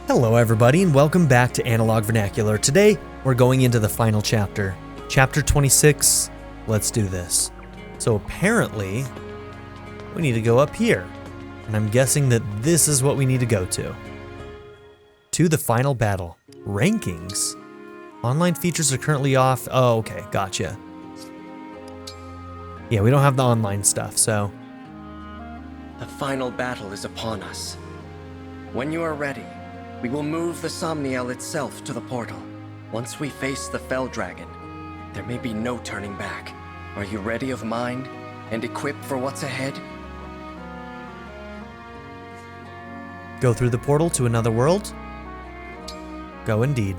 Hello everybody and welcome back to Analog Vernacular. Today we're going into the final chapter. Chapter 26, let's do this. So apparently we need to go up here. And I'm guessing that this is what we need to go to. To the final battle. Rankings? Online features are currently off. Oh, okay, gotcha. Yeah, we don't have the online stuff, so. The final battle is upon us. When you are ready, we will move the Somniel itself to the portal. Once we face the Fell Dragon, there may be no turning back. Are you ready of mind and equipped for what's ahead? Go through the portal to another world? Go indeed.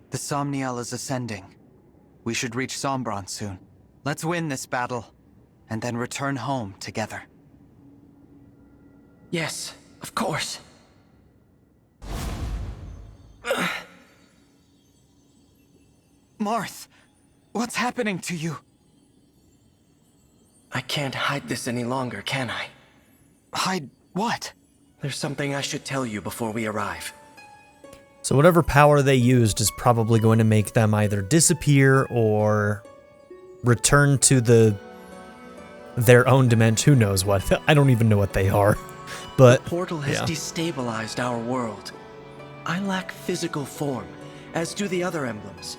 The Somniel is ascending. We should reach Sombron soon. Let's win this battle, and then return home together. Yes, of course. Marth, what's happening to you? I can't hide this any longer, can I? Hide what? There's something I should tell you before we arrive. So whatever power they used is probably going to make them either disappear or return to their own dimension. Who knows what? I don't even know what they are. But the portal has yeah. destabilized our world. I lack physical form, as do the other emblems.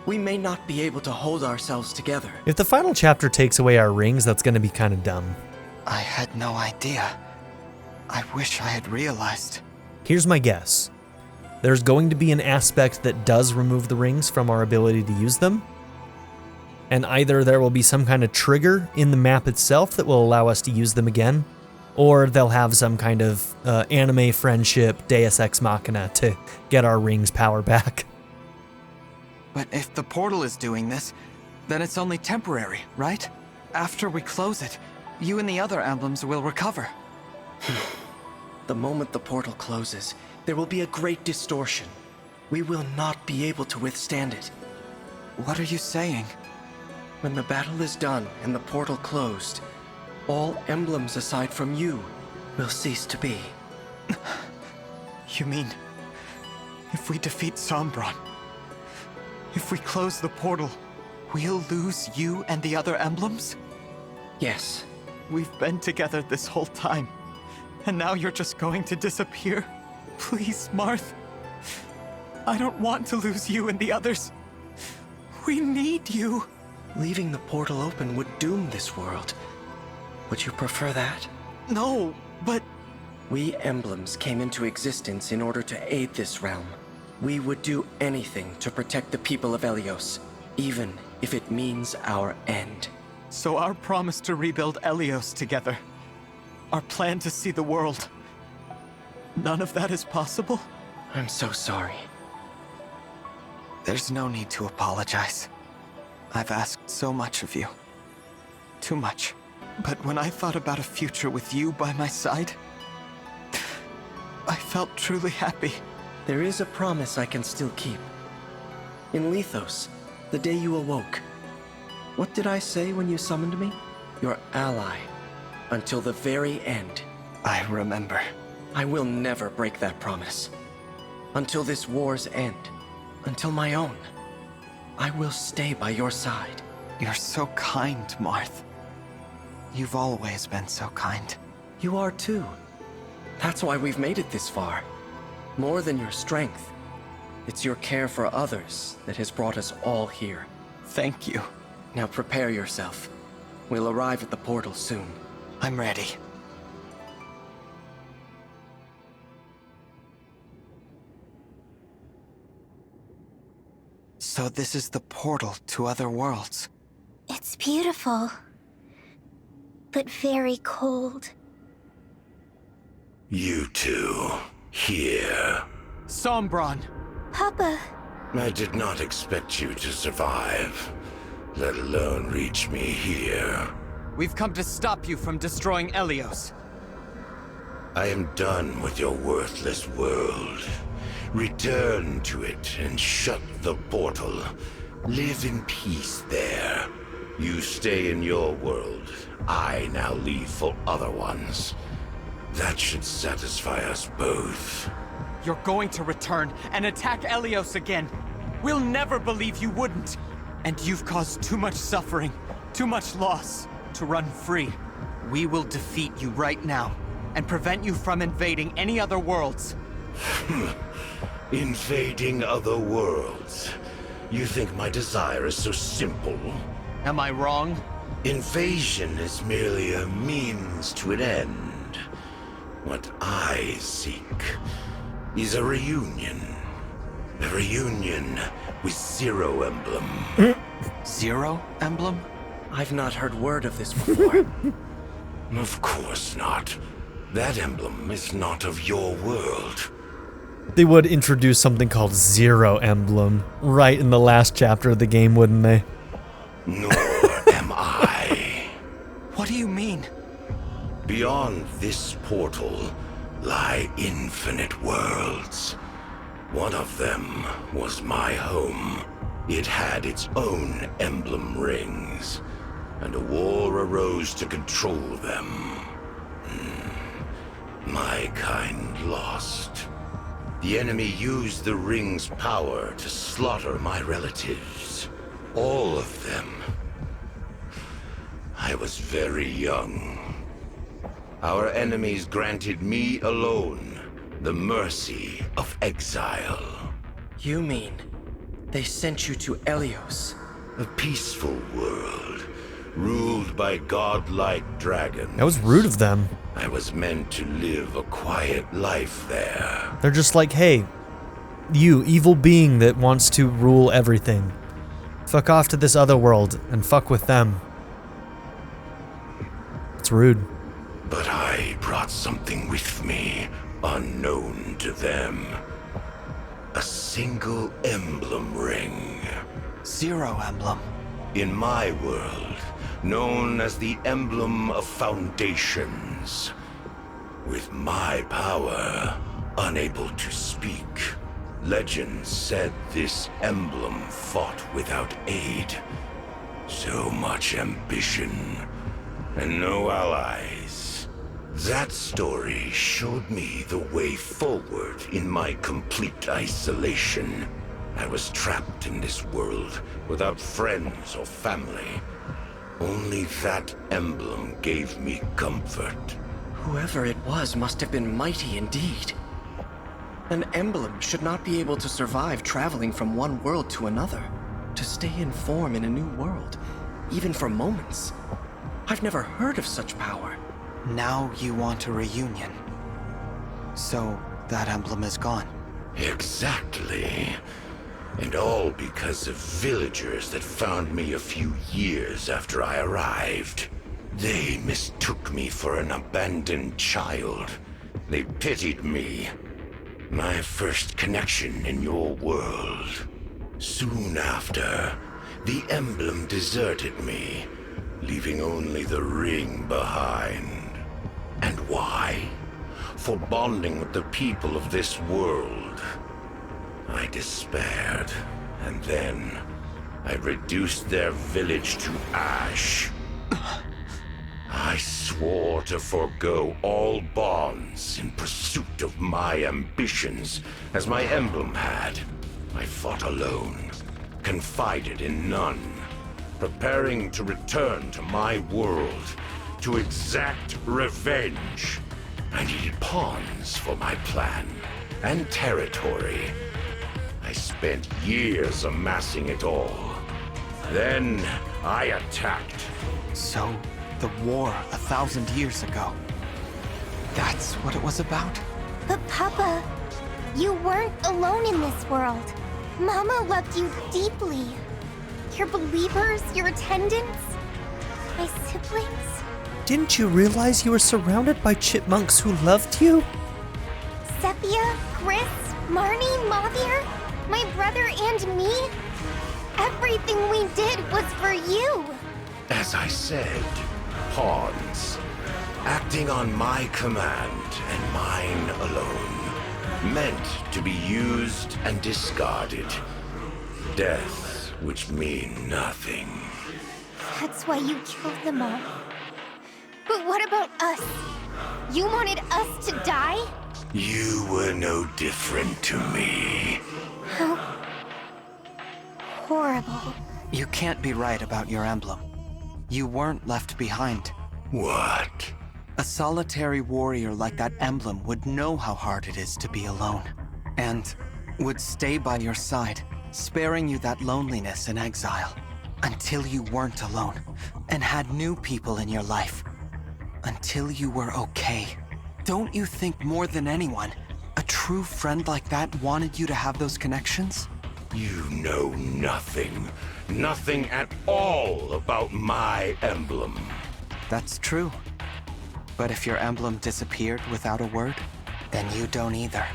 We may not be able to hold ourselves together. If the final chapter takes away our rings, that's going to be kind of dumb. I had no idea. I wish I had realized. Here's my guess. There's going to be an aspect that does remove the rings from our ability to use them. And either there will be some kind of trigger in the map itself that will allow us to use them again, or they'll have some kind of anime friendship Deus Ex Machina to get our rings power back. But if the portal is doing this, then it's only temporary, right? After we close it, you and the other emblems will recover. The moment the portal closes, there will be a great distortion. We will not be able to withstand it. What are you saying? When the battle is done and the portal closed, all emblems aside from you will cease to be. You mean, if we defeat Sombron, if we close the portal, we'll lose you and the other emblems? Yes. We've been together this whole time, and now you're just going to disappear? Please, Marth. I don't want to lose you and the others. We need you. Leaving the portal open would doom this world. Would you prefer that? No, but... We emblems came into existence in order to aid this realm. We would do anything to protect the people of Elyos, even if it means our end. So our promise to rebuild Elyos together, our plan to see the world, none of that is possible? I'm so sorry. There's no need to apologize. I've asked so much of you. Too much. But when I thought about a future with you by my side, I felt truly happy. There is a promise I can still keep. In Lethos, the day you awoke, what did I say when you summoned me? Your ally, until the very end. I remember. I will never break that promise. Until this war's end. Until my own. I will stay by your side. You're so kind, Marth. You've always been so kind. You are too. That's why we've made it this far. More than your strength. It's your care for others that has brought us all here. Thank you. Now prepare yourself. We'll arrive at the portal soon. I'm ready. So this is the portal to other worlds. It's beautiful, but very cold. You two, here. Sombron! Papa! I did not expect you to survive, let alone reach me here. We've come to stop you from destroying Elyos. I am done with your worthless world. Return to it and shut the portal, Live in peace there. You stay in your world. I now leave for other ones. That should satisfy us both. You're going to return and attack Elyos again. We'll never believe you wouldn't. And you've caused too much suffering, too much loss, to run free. We will defeat you right now, and prevent you from invading any other worlds. Invading other worlds? You think my desire is so simple? Am I wrong? Invasion is merely a means to an end. What I seek is a reunion. A reunion with Zero Emblem. Zero Emblem? I've not heard word of this before. Of course not. That emblem is not of your world. They would introduce something called Zero Emblem right in the last chapter of the game, wouldn't they? Nor am I. What do you mean? Beyond this portal lie infinite worlds. One of them was my home. It had its own Emblem Rings, and a war arose to control them. My kind lost. The enemy used the ring's power to slaughter my relatives. All of them. I was very young. Our enemies granted me alone the mercy of exile. You mean they sent you to Elyos? A peaceful world, ruled by godlike dragons. That was rude of them. I was meant to live a quiet life there. They're just like, hey, you evil being that wants to rule everything. Fuck off to this other world and fuck with them. It's rude. But I brought something with me, unknown to them. A single emblem ring. Zero Emblem. In my world, known as the Emblem of Foundations. With my power, unable to speak, legend said this emblem fought without aid. So much ambition, and no allies. That story showed me the way forward in my complete isolation. I was trapped in this world without friends or family. Only that emblem gave me comfort. Whoever it was must have been mighty indeed. An emblem should not be able to survive traveling from one world to another, to stay in form in a new world, even for moments. I've never heard of such power. Now you want a reunion. So, that emblem is gone. Exactly. And all because of villagers that found me a few years after I arrived. They mistook me for an abandoned child. They pitied me. My first connection in your world. Soon after, the emblem deserted me, leaving only the ring behind. And why? For bonding with the people of this world. I despaired, and then I reduced their village to ash. I swore to forego all bonds in pursuit of my ambitions, as my emblem had. I fought alone, confided in none, preparing to return to my world, to exact revenge. I needed pawns for my plan, and territory. I spent years amassing it all. Then I attacked. So, the war 1,000 years ago. That's what it was about? But Papa, you weren't alone in this world. Mama loved you deeply. Your believers, your attendants, my siblings. Didn't you realize you were surrounded by chipmunks who loved you? Sepia, Chris, Marnie, Mavir, my brother and me. Everything we did was for you. As I said, pawns. Acting on my command and mine alone. Meant to be used and discarded. Death which mean nothing. That's why you killed them all. But what about us? You wanted us to die? You were no different to me. How horrible. You can't be right about your emblem. You weren't left behind. What? A solitary warrior like that emblem would know how hard it is to be alone, and would stay by your side, sparing you that loneliness and exile, until you weren't alone, and had new people in your life. Until you were okay. Don't you think more than anyone, a true friend like that wanted you to have those connections? You know nothing. Nothing at all about my emblem. That's true. But if your emblem disappeared without a word, then you don't either.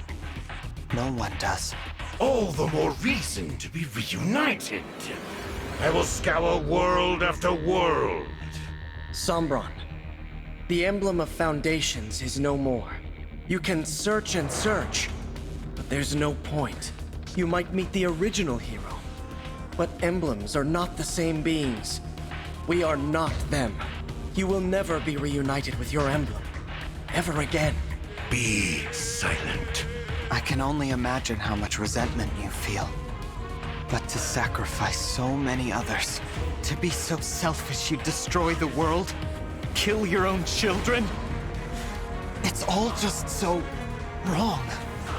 No one does. All the more reason to be reunited. I will scour world after world. Sombron, the emblem of foundations is no more. You can search and search, but there's no point. You might meet the original hero, but emblems are not the same beings. We are not them. You will never be reunited with your emblem. Ever again. Be silent. I can only imagine how much resentment you feel. But to sacrifice so many others, to be so selfish you destroy the world, kill your own children, it's all just so wrong.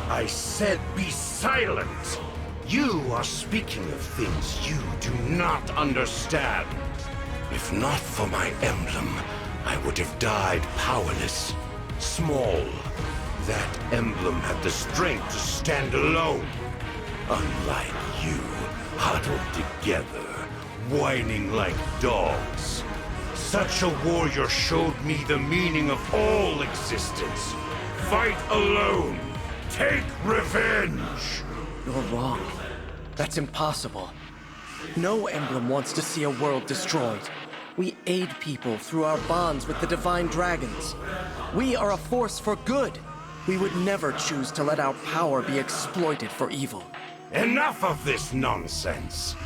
I said be silent. You are speaking of things you do not understand. If not for my emblem, I would have died powerless, small. That emblem had the strength to stand alone. Unlike you, huddled together, whining like dogs. Such a warrior showed me the meaning of all existence. Fight alone. Take revenge. You're wrong. That's impossible. No emblem wants to see a world destroyed. We aid people through our bonds with the divine dragons. We are a force for good. We would never choose to let our power be exploited for evil. Enough of this nonsense.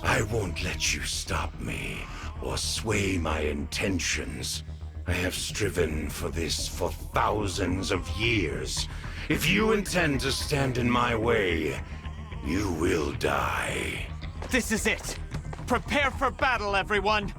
I won't let you stop me or sway my intentions. I have striven for this for thousands of years. If you intend to stand in my way, you will die. This is it! Prepare for battle, everyone!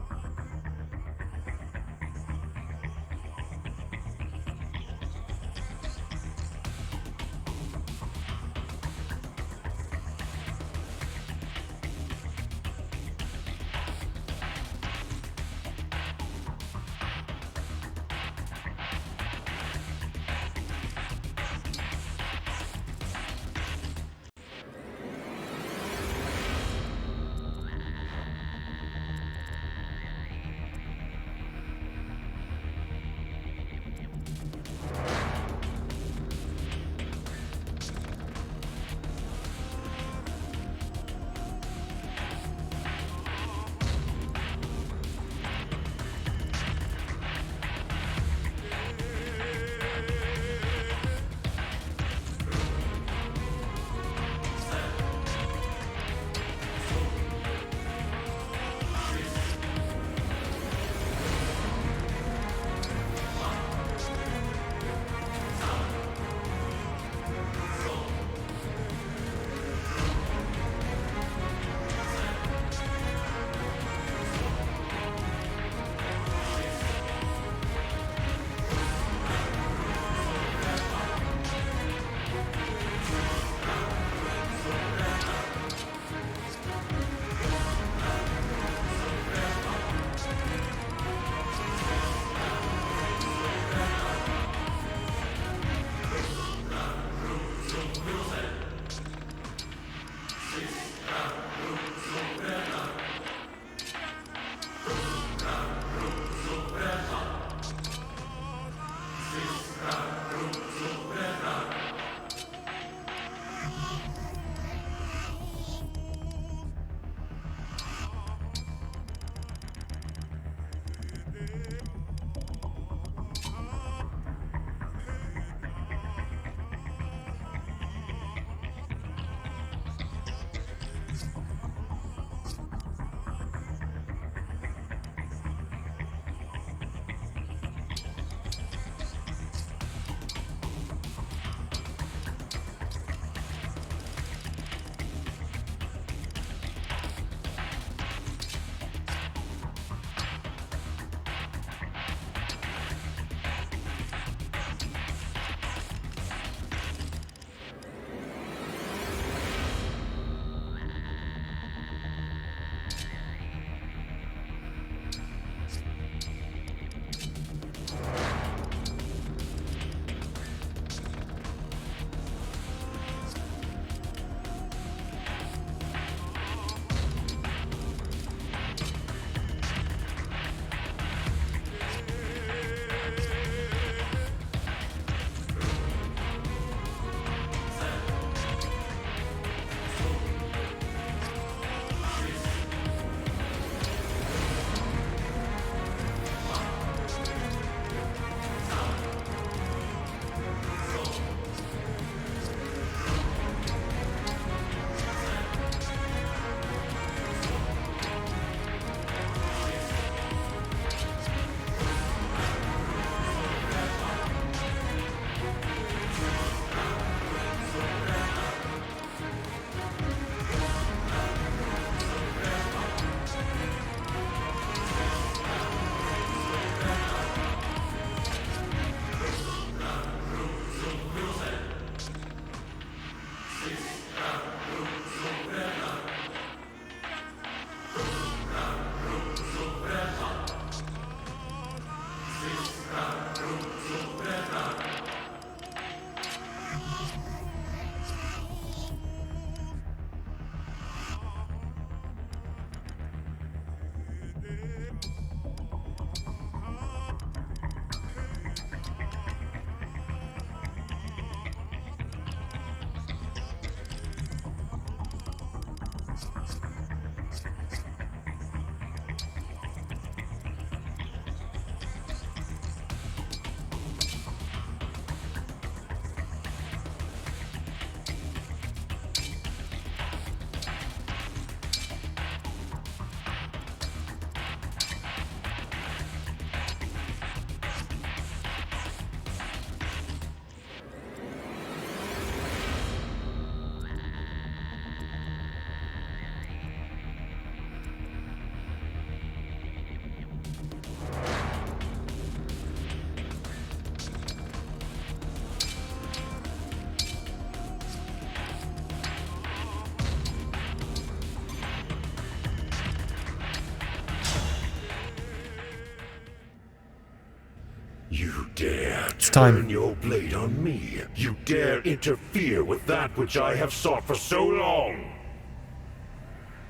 You dare time. turn your blade on me. You dare interfere with that which I have sought for so long.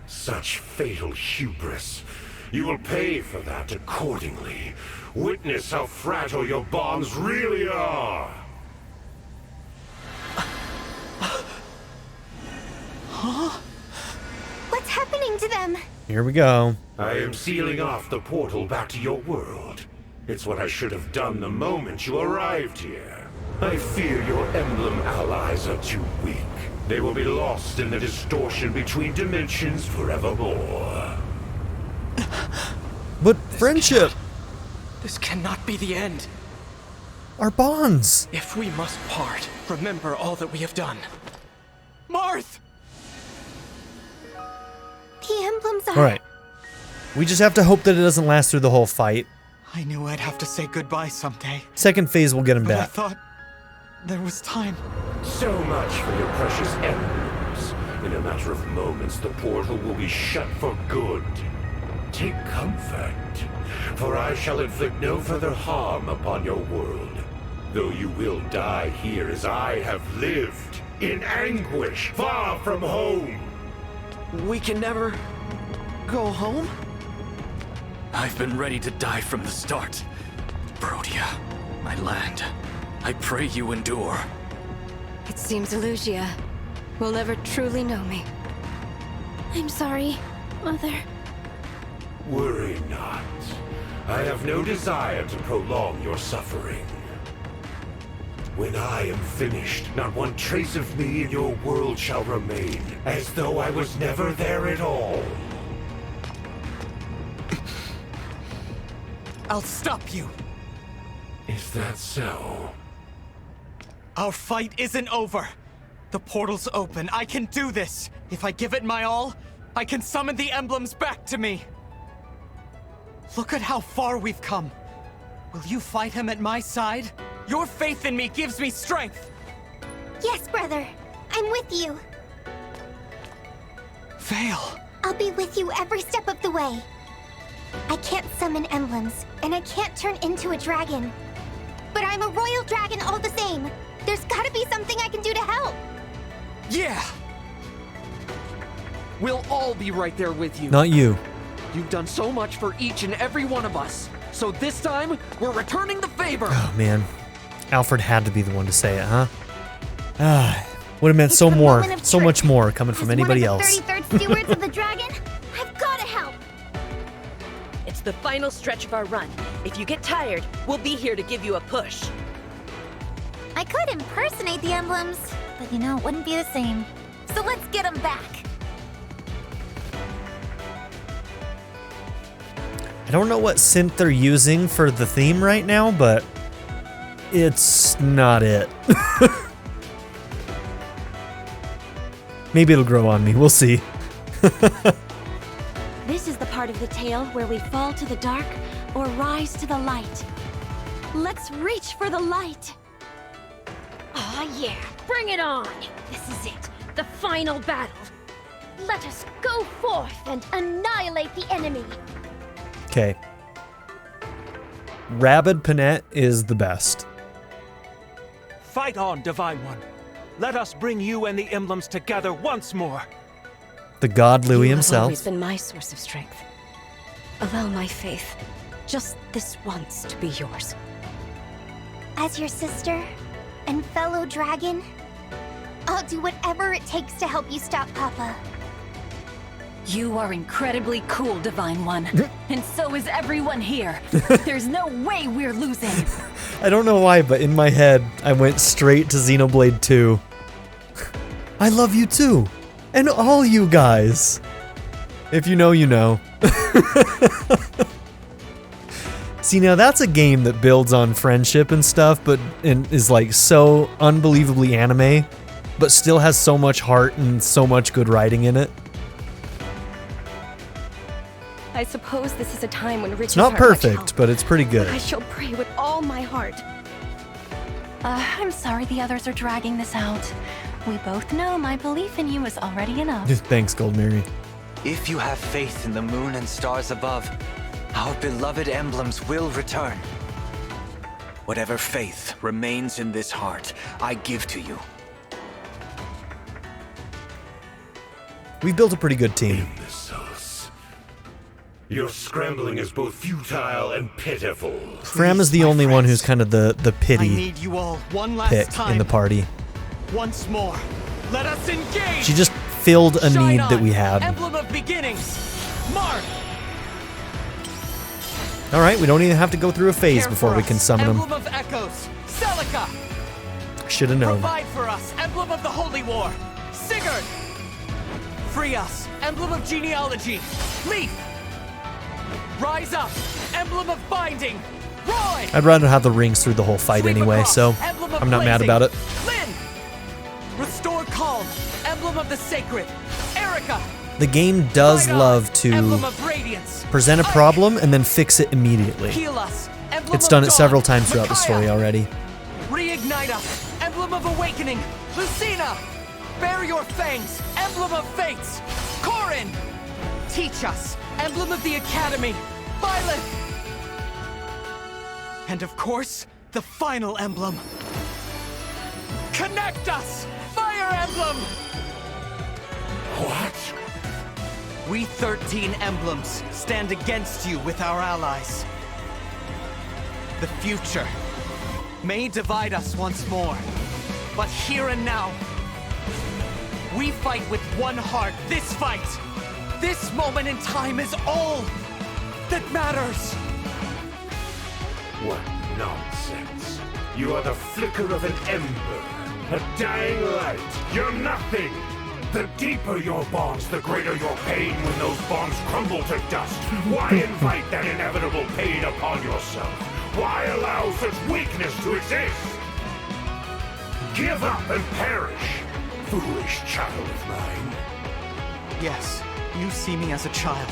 Such fatal hubris. You will pay for that accordingly. Witness how fragile your bonds really are. What's happening to them? Here we go. I am sealing off the portal back to your world. It's what I should have done the moment you arrived here. I fear your emblem allies are too weak. They will be lost in the distortion between dimensions forevermore. But friendship, This cannot be the end. our bonds. If we must part, remember all that we have done. Marth! The emblems are... All right. We just have to hope that it doesn't last through the whole fight. I knew I'd have to say goodbye someday, Second phase will get him but I back. thought there was time. So much for your precious emblems. In a matter of moments, the portal will be shut for good. Take comfort, for I shall inflict no further harm upon your world. Though you will die here as I have lived, in anguish, far from home. We can never go home? I've been ready to die from the start. Brodia, my land, I pray you endure. It seems Elusia will never truly know me. I'm sorry, Mother. Worry not. I have no desire to prolong your suffering. When I am finished, not one trace of me in your world shall remain, as though I was never there at all. I'll stop you. Is that so? Our fight isn't over. The portal's open. I can do this. If I give it my all, I can summon the emblems back to me. Look at how far we've come. Will you fight him at my side? Your faith in me gives me strength. Yes, brother. I'm with you. Vale. I'll be with you every step of the way. I can't summon emblems, and I can't turn into a dragon. But I'm a royal dragon all the same. There's gotta be something I can do to help. Yeah. We'll all be right there with you. Not you. You've done so much for each and every one of us. So this time, we're returning the favor. Oh, man. Alfred had to be the one to say it, huh? Ah, would have meant It's so the more, moment of so truth. much more coming from As anybody one of else. the 33rd stewards of the dragon, I've gotta help. It's the final stretch of our run. If you get tired, we'll be here to give you a push. I could impersonate the emblems, but you know, it wouldn't be the same. So let's get them back. I don't know what synth they're using for the theme right now, but it's not it. Maybe it'll grow on me. We'll see. This is the part of the tale where we fall to the dark or rise to the light. Let's reach for the light. Ah, yeah, bring it on! This is it, the final battle. Let us go forth and annihilate the enemy. Okay. Rabid Panette is the best. Fight on, Divine One. Let us bring you and the emblems together once more. The god Louis You have himself. always been my source of strength. Allow my faith, just this once, to be yours. As your sister and fellow dragon, I'll do whatever it takes to help you stop Papa. You are incredibly cool, Divine One. And so is everyone here. There's no way we're losing. I don't know why, but in my head, I went straight to Xenoblade 2. I love you too. And all you guys. If you know, you know. See, now that's a game that builds on friendship and stuff, but and is like so unbelievably anime, but still has so much heart and so much good writing in it. I suppose this is a time when riches It's not aren't much perfect, help. but it's pretty good. I shall pray with all my heart. I'm sorry the others are dragging this out. We both know my belief in you is already enough. Thanks, Gold Mary. If you have faith in the moon and stars above, our beloved emblems will return. Whatever faith remains in this heart, I give to you. We've built a pretty good team. Imbeciles. Your scrambling is both futile and pitiful. Fram is the only one who's kind of the I pity need you all one last pick time. in the party. Once more. Let us engage! She just filled a Shine need that on, we had. Emblem of Beginnings! Marth! Alright, we don't even have to go through a phase Care before for we can us, summon Emblem them. of Echoes! Celica! Should have known. Provide for us, Emblem of the Holy War! Sigurd! Free us, Emblem of Genealogy! Leaf! Rise up, Emblem of Binding! Roy! I'd rather have the rings through the whole fight Sweep anyway, across, so Emblem of I'm not mad Blazing. about it. Lynn! Restore calm, Emblem of the Sacred! Erica! The game does Fight on, love to Emblem of Radiance! present a problem and then fix it immediately. Heal us, Emblem It's of done it Dawn. several times throughout the Micaiah. story already. Reignite us, Emblem of Awakening! Lucina! Bare your fangs, Emblem of Fates! Corin! Teach us, Emblem of the Academy! Violet! And of course, the final emblem. Connect us! Fire Emblem! What? We 13 emblems stand against you with our allies. The future may divide us once more, but here and now, we fight with one heart. This fight, this moment in time is all that matters. What nonsense. You are the flicker of an ember, a dying light. You're nothing. The deeper your bonds, the greater your pain when those bonds crumble to dust. Why invite that inevitable pain upon yourself? Why allow such weakness to exist? Give up and perish, foolish child of mine. Yes, you see me as a child.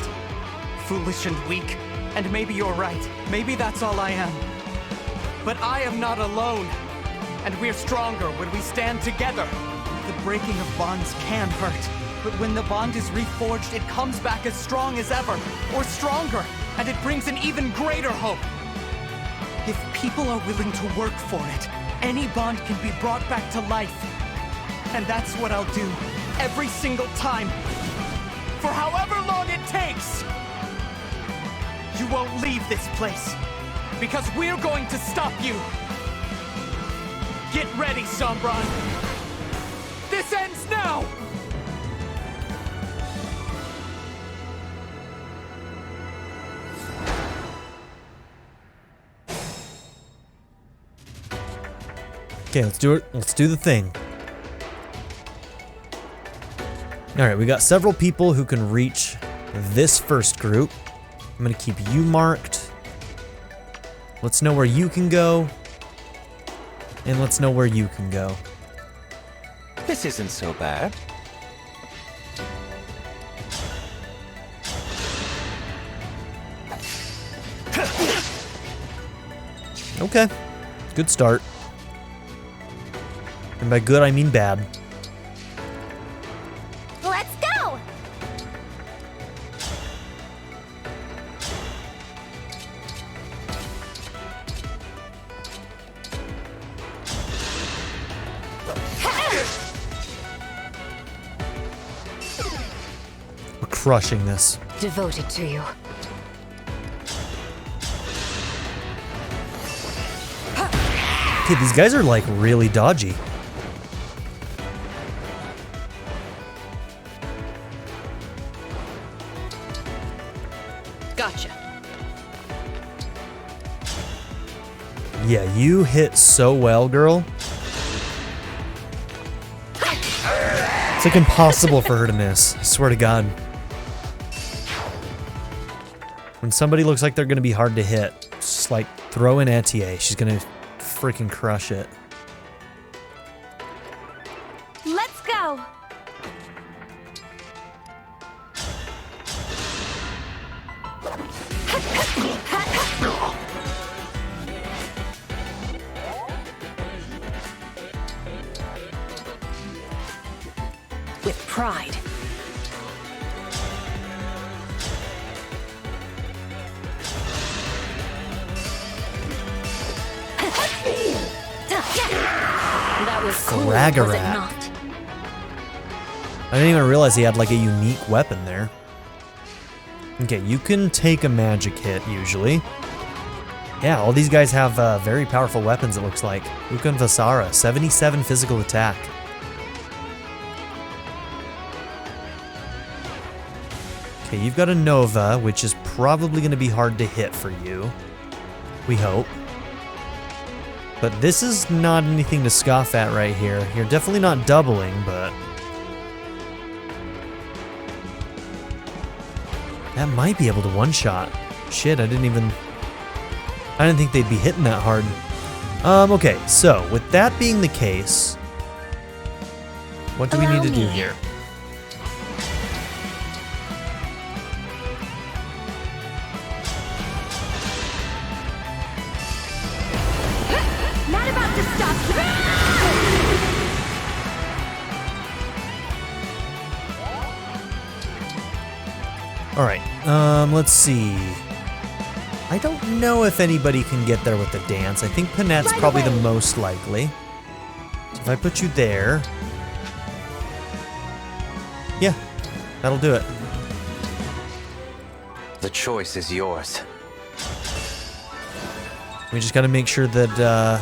Foolish and weak, and maybe you're right. Maybe that's all I am. But I am not alone. And we're stronger when we stand together. The breaking of bonds can hurt. But when the bond is reforged, it comes back as strong as ever. Or stronger. And it brings an even greater hope. If people are willing to work for it, any bond can be brought back to life. And that's what I'll do. Every single time. For however long it takes. You won't leave this place. Because we're going to stop you. Get ready, Sombron. This ends now! Okay, let's do it. Let's do the thing. Alright, we got several people who can reach this first group. I'm gonna keep you marked. Let's know where you can go. And let's know where you can go. This isn't so bad. Okay. Good start. And by good, I mean bad. Let's go! We're crushing this. Devoted to you. Okay, these guys are like really dodgy. Gotcha. Yeah, you hit so well, girl. It's like impossible for her to miss. I swear to God. When somebody looks like they're going to be hard to hit, just like throw in Etier. She's going to freaking crush it. Let's go! With pride. That was cool, was it Fragarat. not? I didn't even realize he had like a unique weapon there. Okay, you can take a magic hit usually. Yeah, all these guys have very powerful weapons, it looks like. Luca and Vasara, 77 physical attack. Okay, you've got a Nova, which is probably going to be hard to hit for you. We hope. But this is not anything to scoff at right here. You're definitely not doubling, but... that might be able to one-shot. Shit, I didn't think they'd be hitting that hard. Okay, so with that being the case, what do we need to do here? Not about to stop. All right, let's see. I don't know if anybody can get there with the dance. I think Panette's probably the most likely. So if I put you there... yeah, that'll do it. The choice is yours. We just gotta make sure that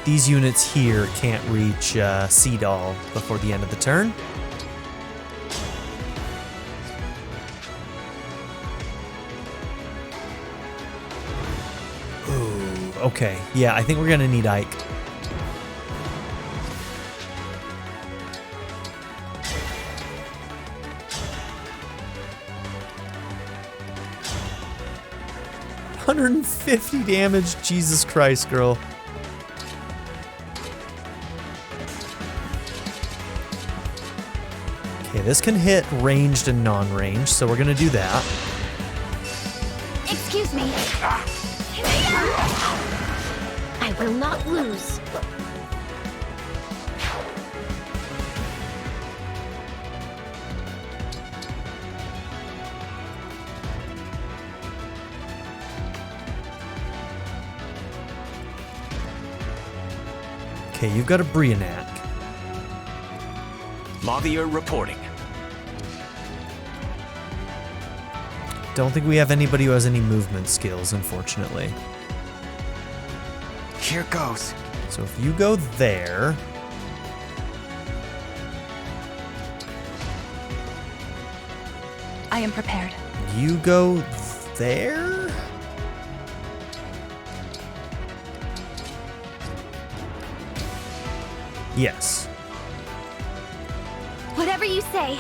these units here can't reach Seedall before the end of the turn. Okay, yeah, I think we're gonna need Ike. $150 damage, Jesus Christ, girl. Okay, this can hit ranged and non-ranged, so we're gonna do that. Excuse me. I will not lose. Okay, you've got a Brianak. Mavier reporting. Don't think we have anybody who has any movement skills, unfortunately. Here goes. So if you go there... I am prepared. you go there? Yes. Whatever you say.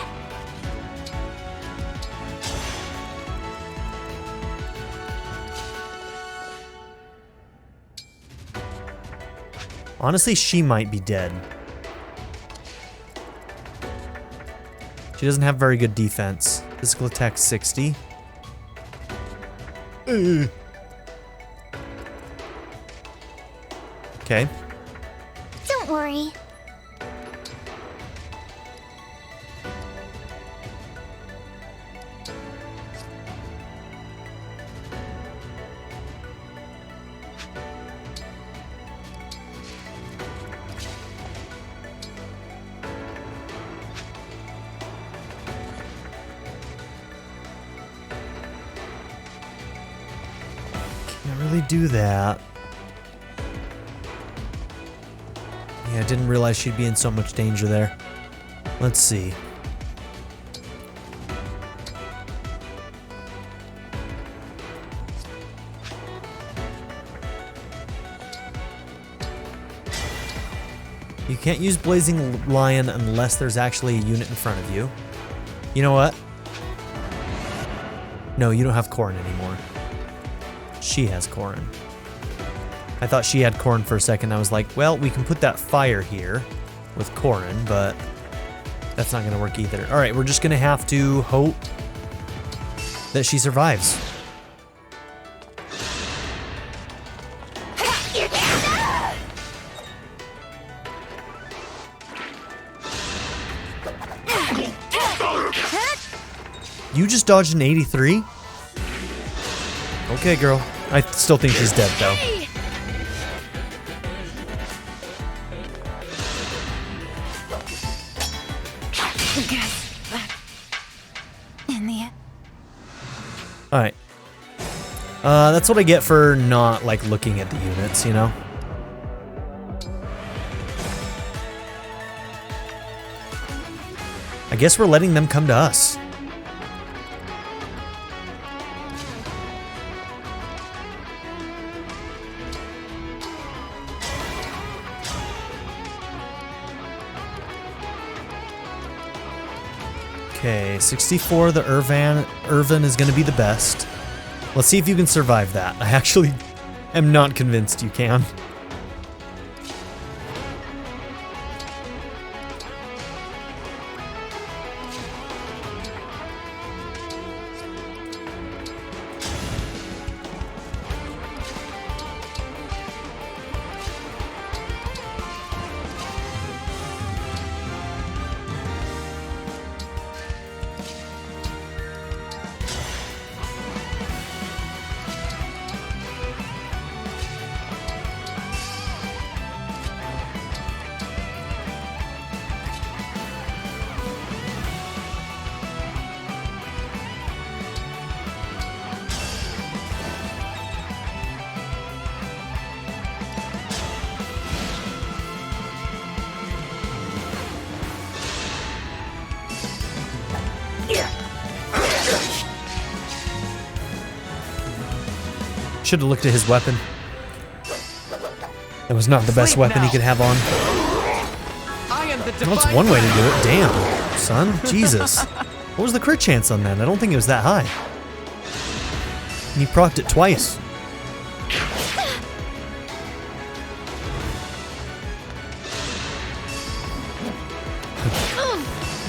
Honestly, she might be dead. She doesn't have very good defense. Physical attack 60. Okay. Don't worry. Can't really do that. Yeah, I didn't realize she'd be in so much danger there. Let's see. You can't use Blazing Lion unless there's actually a unit in front of you. You know what? No, you don't have Corrin anymore. She has Corrin. I thought she had Corrin for a second. I was like, well, we can put that fire here with Corrin, but that's not going to work either. All right, we're just going to have to hope that she survives. You just dodged an 83? Okay, girl. I still think she's dead, though. Alright. That's what I get for not, like, looking at the units, you know? I guess we're letting them come to us. Okay, 64, the Irvin is going to be the best. Let's see if you can survive that. I actually am not convinced you can. Should have looked at his weapon. That was not the best weapon he could have on. Well, that's one way to do it. Damn, son. Jesus. What was the crit chance on that? I don't think it was that high. And he procced it twice.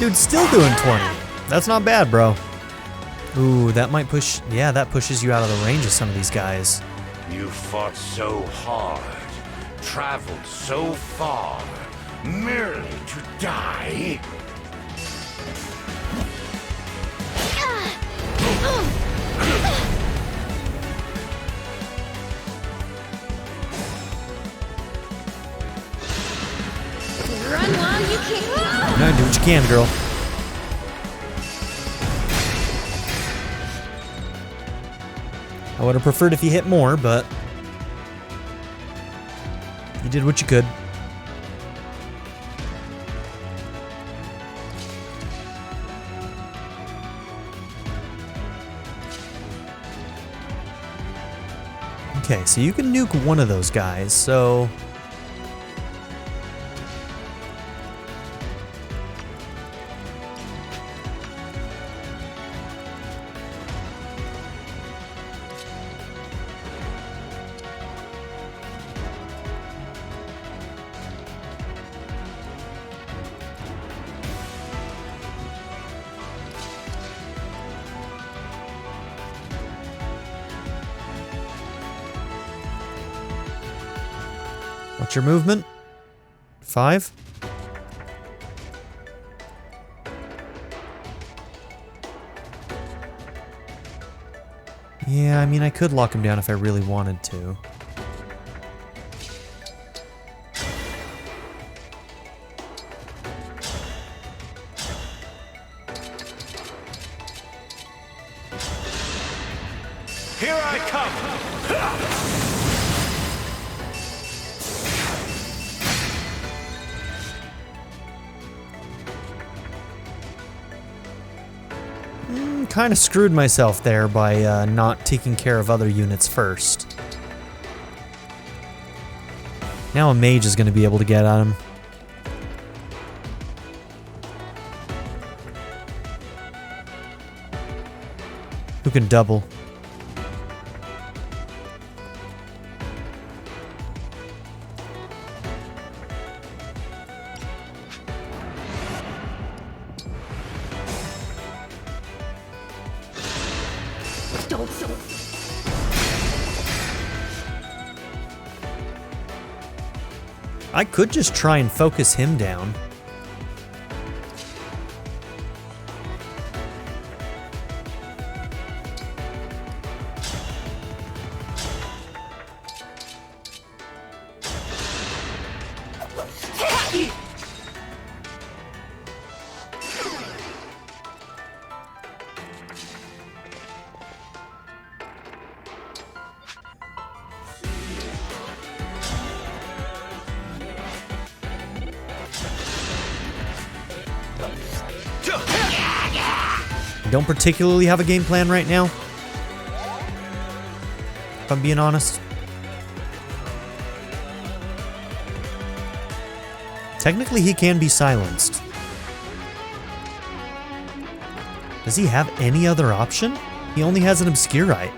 Dude, still doing 20. That's not bad, bro. Ooh, that might push... Yeah, that pushes you out of the range of some of these guys. You fought so hard, traveled so far, merely to die? Run while you can. No, do what you can, girl. I would have preferred if you hit more, but you did what you could. Okay, so you can nuke one of those guys, so... What's your movement? 5? Yeah, I mean, I could lock him down if I really wanted to. Here I come! Kind of screwed myself there by not taking care of other units first. Now a mage is going to be able to get at him. Who can double? I could just try and focus him down. don't particularly have a game plan right now, if I'm being honest. Technically, he can be silenced. Does he have any other option? He only has an Obscurite.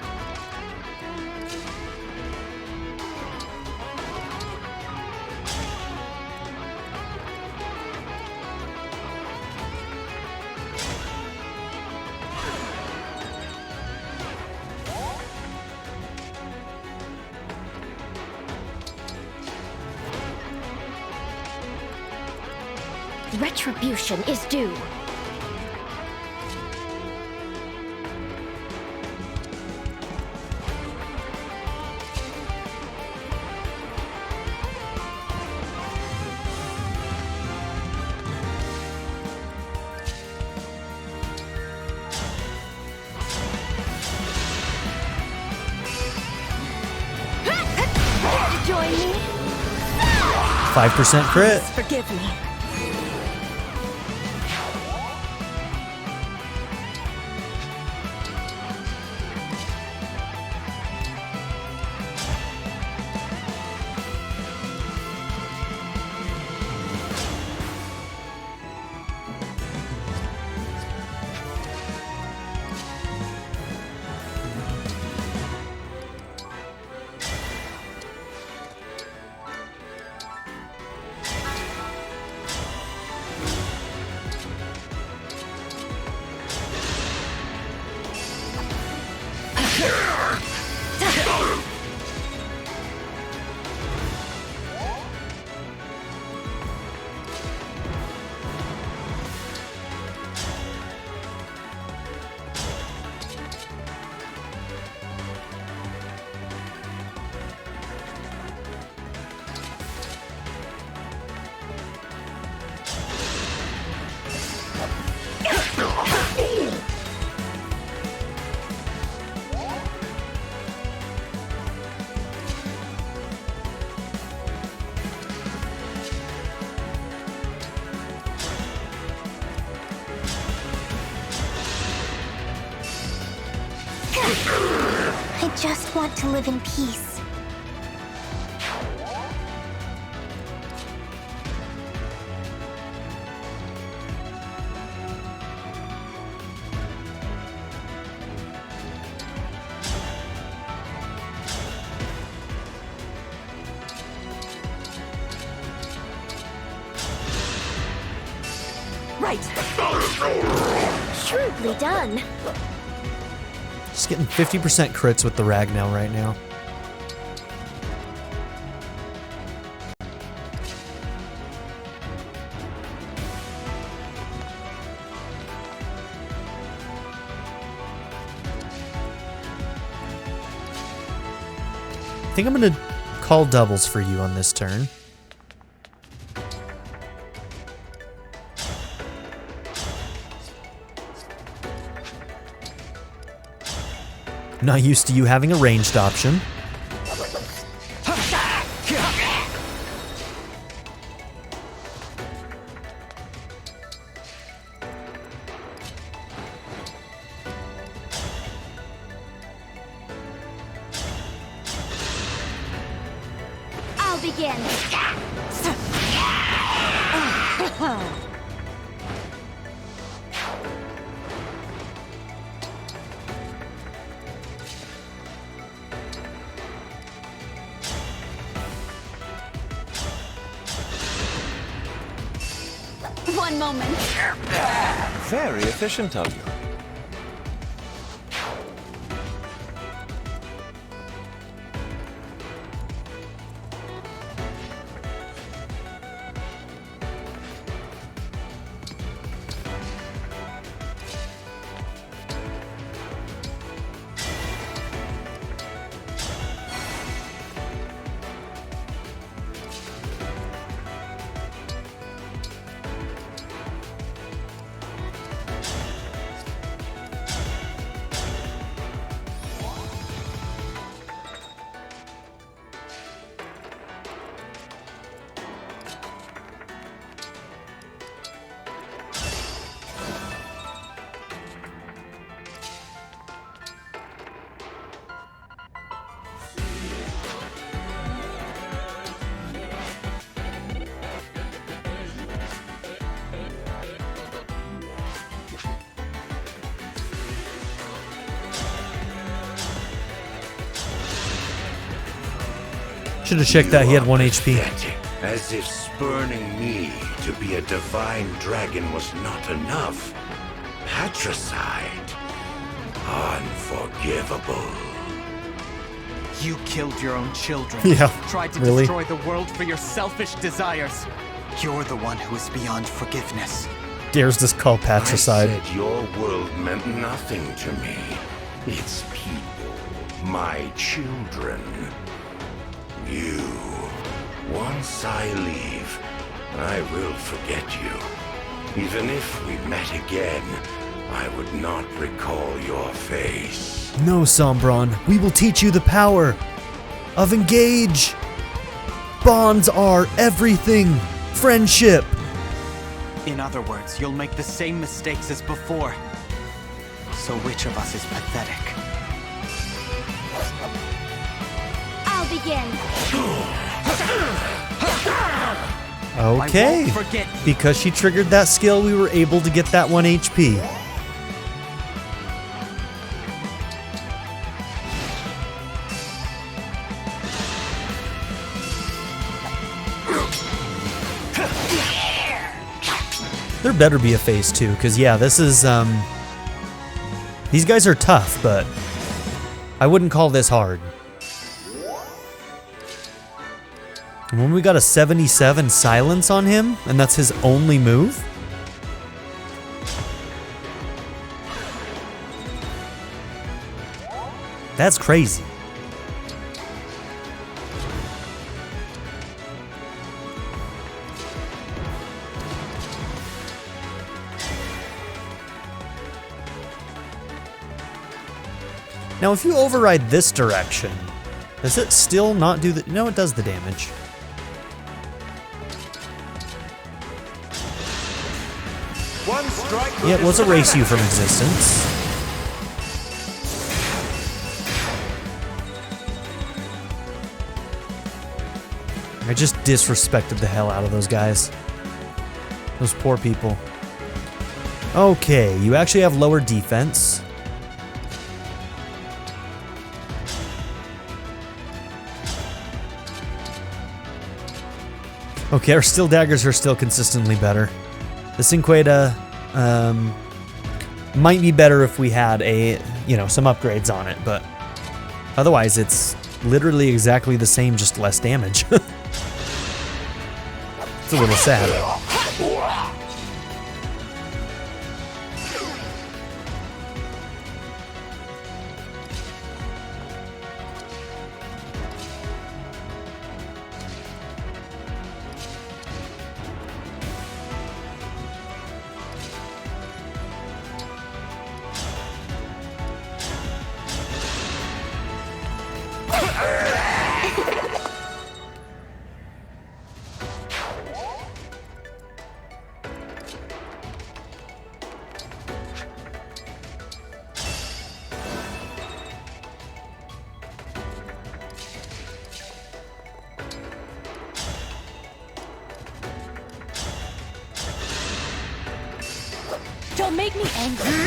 Retribution is due. Join me? 5% crit. Forgive me. I just want to live in peace. Right. Shrewdly done. Just getting 50% crits with the Ragnaw right now. I think I'm going to call doubles for you on this turn. Not used to you having a ranged option. I'll begin. One moment. Very efficient of you. Should have checked that he had 1 HP. Pathetic. As if spurning me to be a divine dragon was not enough. Patricide. Unforgivable. You killed your own children. Yeah, Tried to really? destroy the world for your selfish desires. You're the one who is beyond forgiveness. Dares just call patricide. I said your world meant nothing to me. Its people, my children. You. Once I leave, I will forget you. Even if we met again, I would not recall your face. No, Sombron, we will teach you the power of engage. Bonds are everything. Friendship. In other words, you'll make the same mistakes as before. So which of us is pathetic? I'll begin. Okay. I won't forget you. Because she triggered that skill, we were able to get that 1 HP. There better be a phase 2, because yeah, this is, these guys are tough, but I wouldn't call this hard. And when we got a 77 silence on him, and that's his only move? That's crazy. Now, if you override this direction, does it still not do the... No, it does the damage. One strike. Yeah, it was erase you from existence. I just disrespected the hell out of those guys. Those poor people. Okay, you actually have lower defense. Okay, our steel daggers are still consistently better. The Cinqueda might be better if we had a, some upgrades on it, but otherwise it's literally exactly the same, just less damage. It's a little sad. Don't make me angry.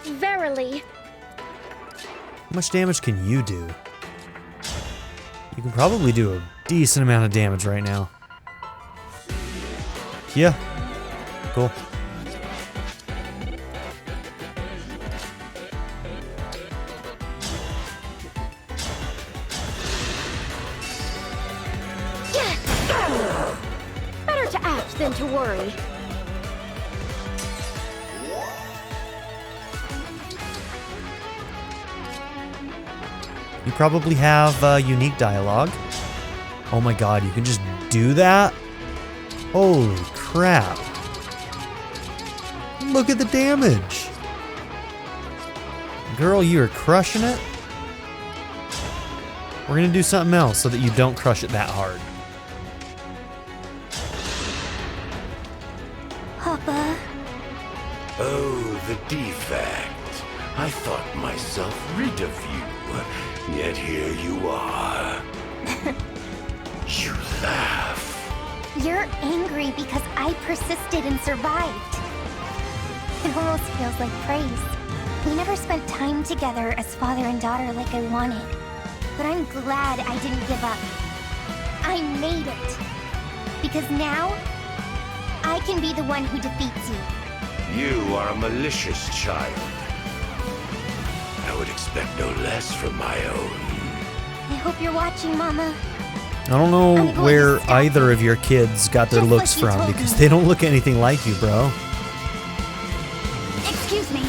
Verily. How much damage can you do? You can probably do a decent amount of damage right now. Yeah. Cool. much than to worry. You probably have unique dialogue. Oh my god, you can just do that? Holy crap. Look at the damage. Girl, you are crushing it. We're gonna do something else so that you don't crush it that hard. Papa. Oh, the defect. I thought myself rid of you, yet here you are. You laugh. You're angry because I persisted and survived. It almost feels like praise. We never spent time together as father and daughter like I wanted. But I'm glad I didn't give up. I made it. Because now, I can be the one who defeats you. You are a malicious child. I would expect no less from my own. I hope you're watching, Mama. I don't know where either of your kids got their looks from, because they don't look anything like you, bro. Excuse me.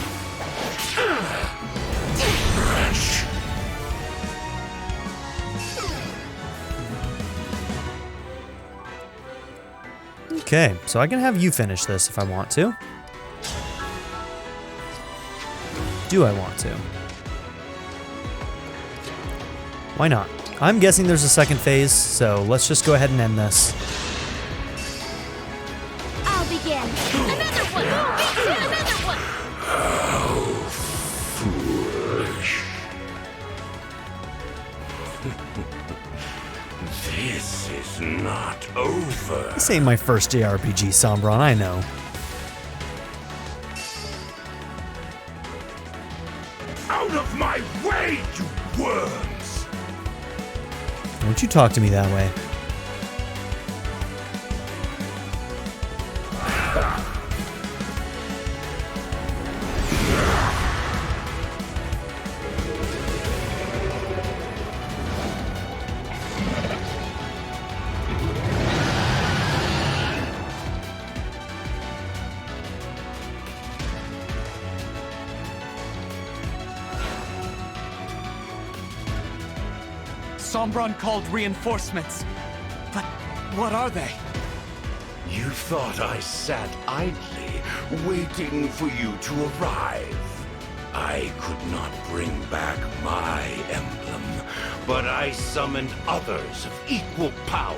Okay, so I can have you finish this if I want to. Do I want to? Why not? I'm guessing there's a second phase, so let's just go ahead and end this. I'll begin. Another one! Another one! How foolish. This is not over. This ain't my first JRPG, Sombron, I know. Out of my way, you worms! Don't you talk to me that way. Sombron called reinforcements. But what are they? You thought I sat idly, waiting for you to arrive. I could not bring back my emblem, but I summoned others of equal power.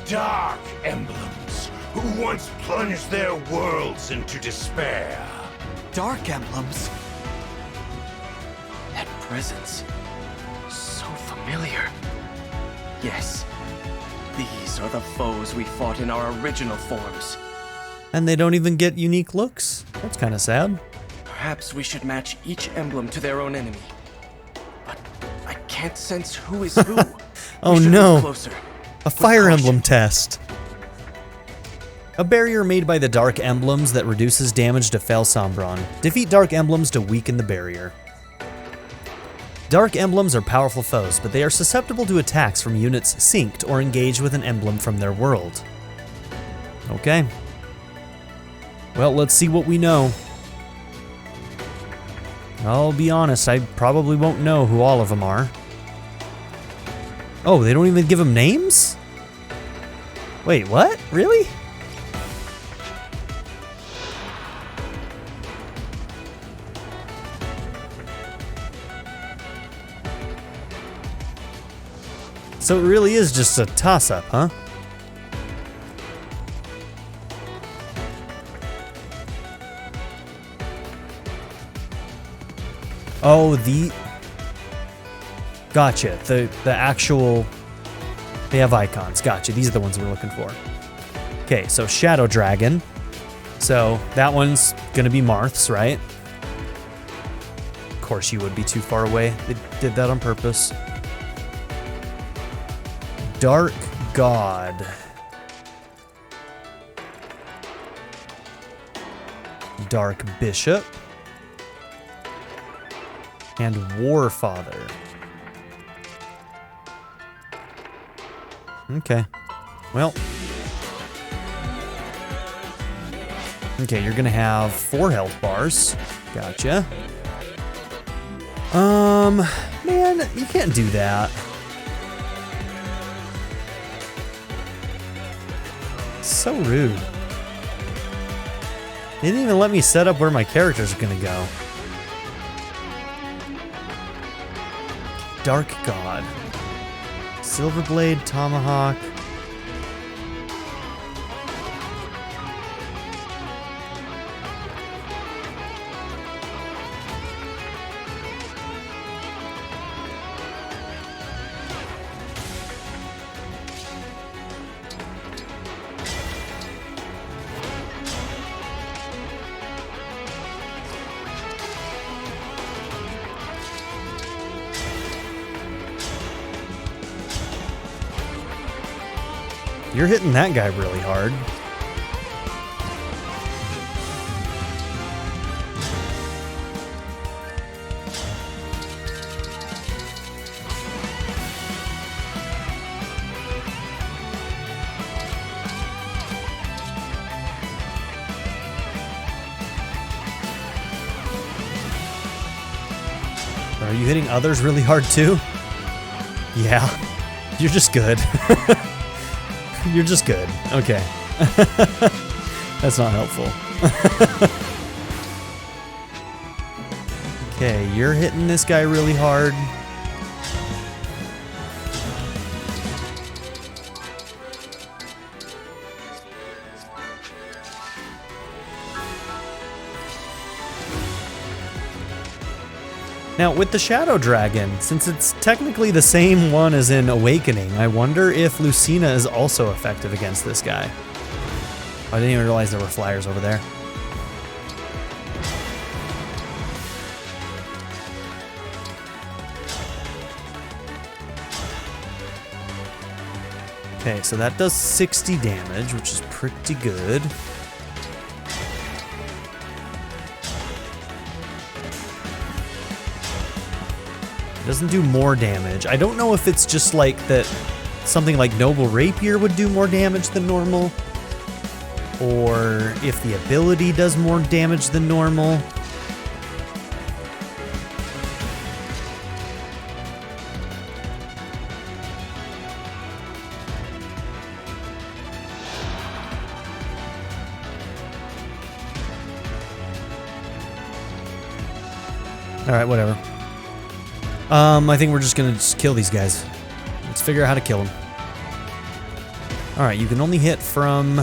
Dark emblems, who once plunged their worlds into despair. Dark emblems? That presence. So familiar. Yes. These are the foes we fought in our original forms. And they don't even get unique looks? That's kind of sad. Perhaps we should match each emblem to their own enemy. But I can't sense who is who. Oh we should no. move closer. A Fire Emblem test. A barrier made by the Dark Emblems that reduces damage to Fel Sombron. Defeat Dark Emblems to weaken the barrier. Dark Emblems are powerful foes, but they are susceptible to attacks from units synced or engaged with an emblem from their world. Okay. Well, let's see what we know. I'll be honest, I probably won't know who all of them are. Oh, they don't even give them names? Wait, what? Really? So it really is just a toss-up, huh? Oh, gotcha. The actual, they have icons. Gotcha. These are the ones we're looking for. Okay, so Shadow Dragon. So that one's gonna be Marth's, right? Of course you would be too far away. They did that on purpose. Dark God. Dark Bishop. And Warfather. Okay. Well, Okay, you're gonna have 4 health bars. Gotcha. Man, you can't do that. So rude. They didn't even let me set up where my characters are gonna go. Dark God. Silverblade, Tomahawk. You're hitting that guy really hard. Are you hitting others really hard too? Yeah. You're just good. You're just good. Okay. That's not helpful. Okay, you're hitting this guy really hard. Now, with the Shadow Dragon, since it's technically the same one as in Awakening, I wonder if Lucina is also effective against this guy. I didn't even realize there were flyers over there. Okay, so that does 60 damage, which is pretty good. Doesn't do more damage. I don't know if it's just like that something like Noble Rapier would do more damage than normal, or if the ability does more damage than normal. All right, whatever. I think we're just gonna kill these guys. Let's figure out how to kill them. All right, you can only hit from...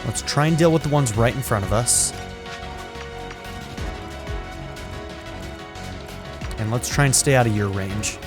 Let's try and deal with the ones right in front of us. And let's try and stay out of your range.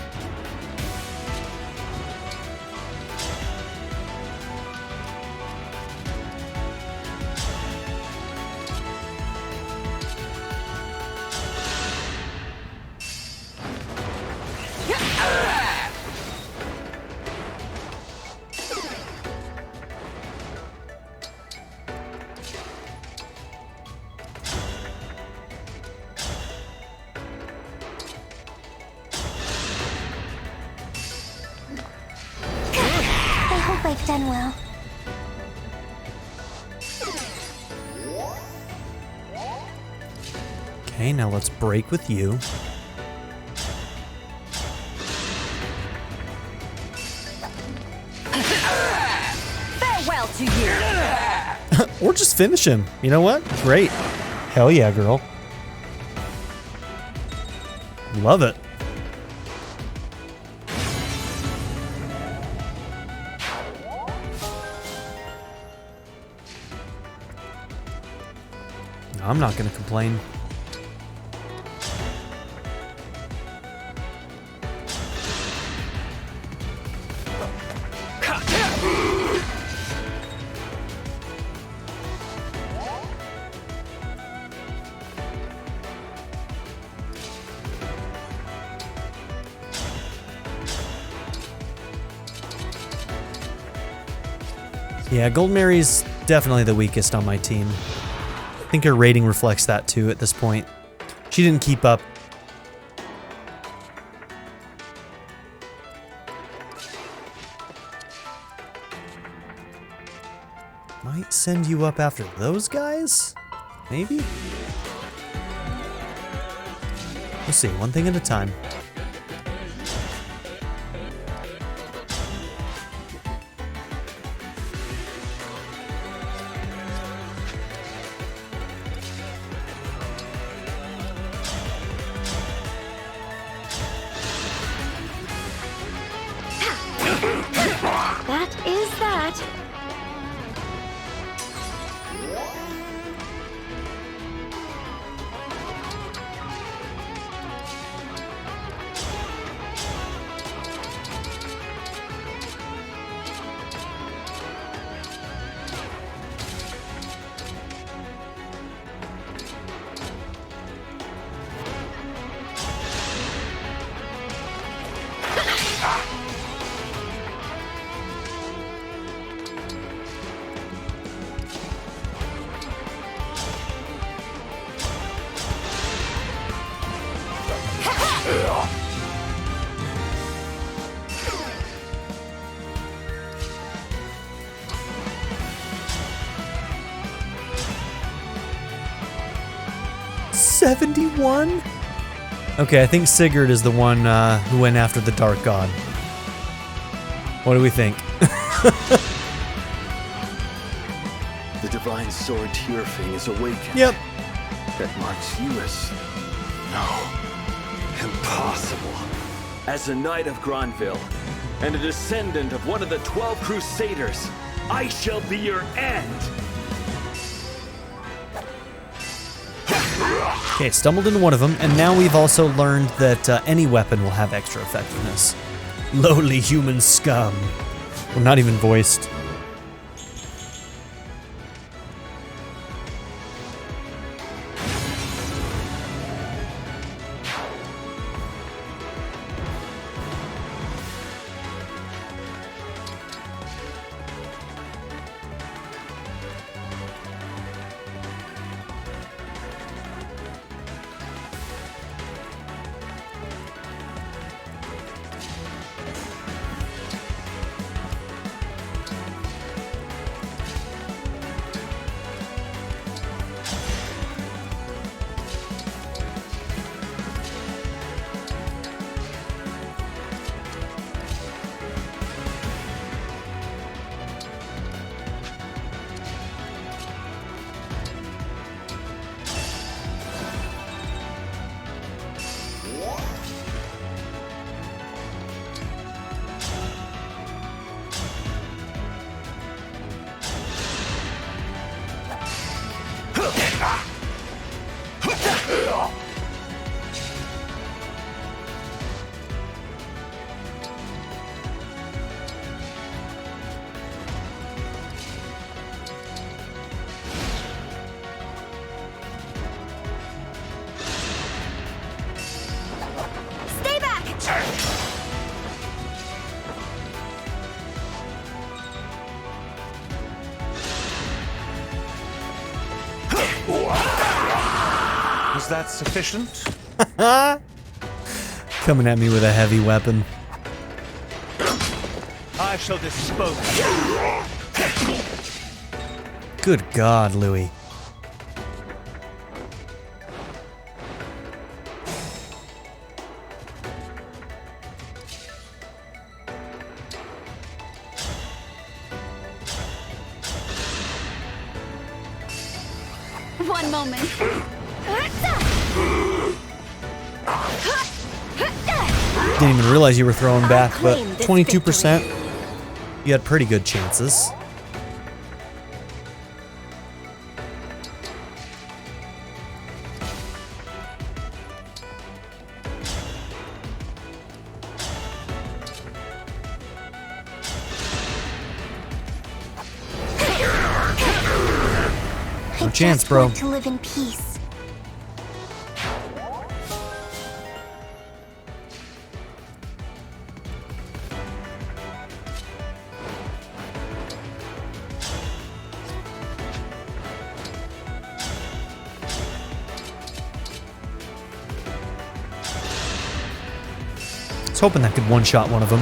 I've done well. Okay, now let's break with you. Farewell to you. Or just finish him. You know what? Great. Hell yeah, girl. Love it. I'm not going to complain. Yeah, Gold Mary's definitely the weakest on my team. I think her rating reflects that too at this point. She didn't keep up send you up after those guys? Maybe? We'll see, one thing at a time. That is that. $71? Okay, I think Sigurd is the one who went after the Dark God. What do we think? The divine sword Tearfing is awakened. Yep. That marks you as... No. Impossible. As a knight of Granville, and a descendant of one of the 12 Crusaders, I shall be your end! Okay, stumbled into one of them, and now we've also learned that any weapon will have extra effectiveness. Lowly human scum. Well, not even voiced. Is that sufficient? Coming at me with a heavy weapon. I shall dispose of you. Good God, Louis. One moment. Didn't even realize you were throwing back, but 22%. You had pretty good chances. No chance, bro. To live in peace. I was hoping that could one-shot one of them.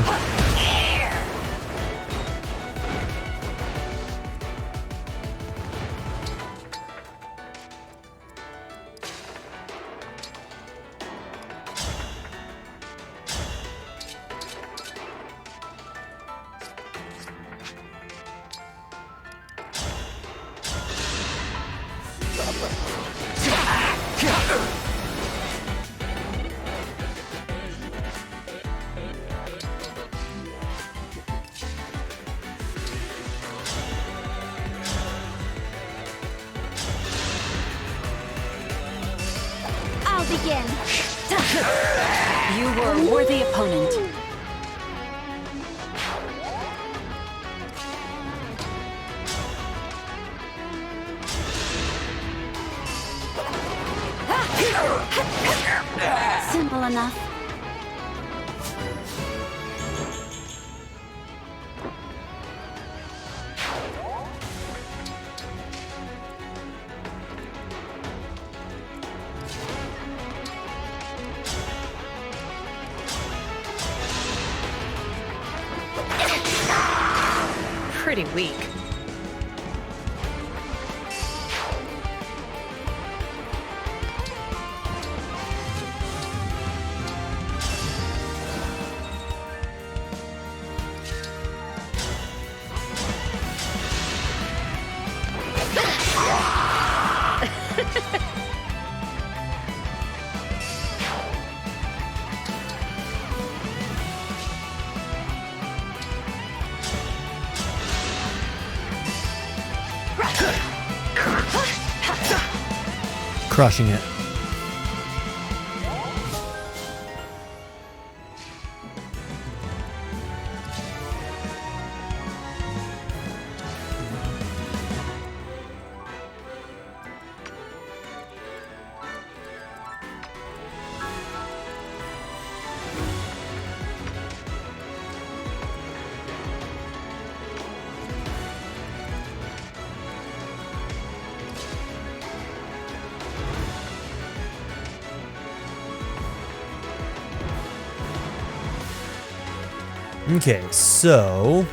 I'll begin. You were a worthy opponent. Simple enough. Pretty weak. Crushing it. Okay, so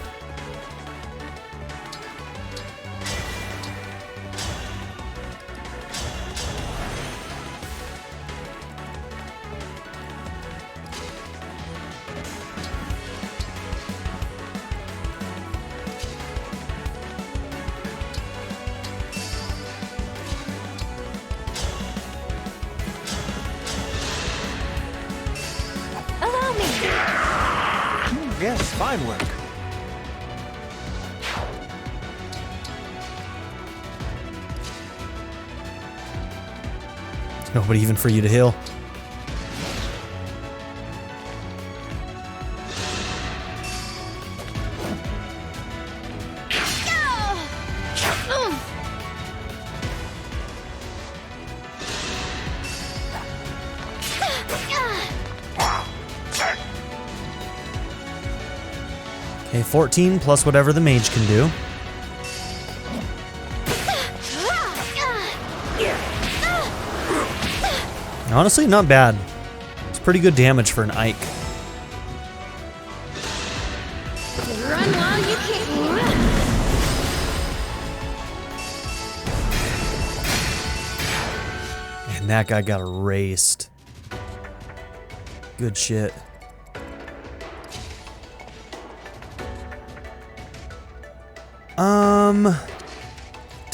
Allow me. Yes, fine work. there's nobody even for you to heal. Okay, 14 plus whatever the mage can do. Honestly, not bad. It's pretty good damage for an Ike. Run while you can. And that guy got erased. Good shit.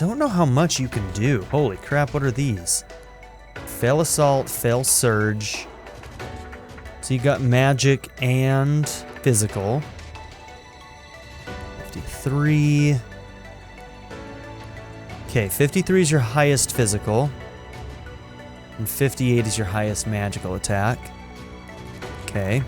Don't know how much you can do. Holy crap, what are these? Fail Assault, Fail Surge. So you got magic and physical. 53. Okay, 53 is your highest physical. And 58 is your highest magical attack. Okay.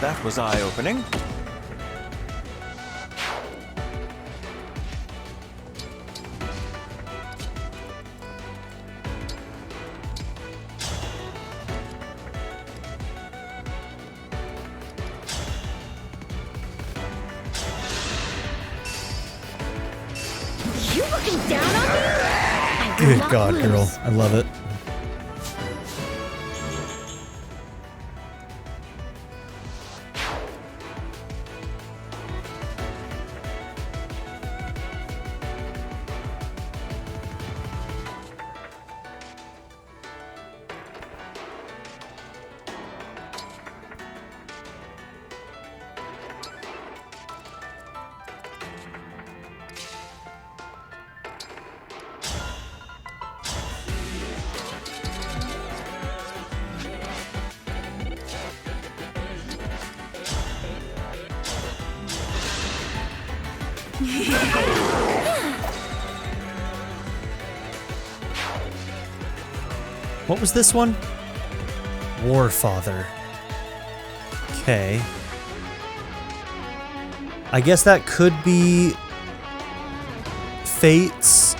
That was eye-opening. You looking down on me? I will Good not God, lose. girl. I love it. What was this one? Warfather. Okay. I guess that could be Fates.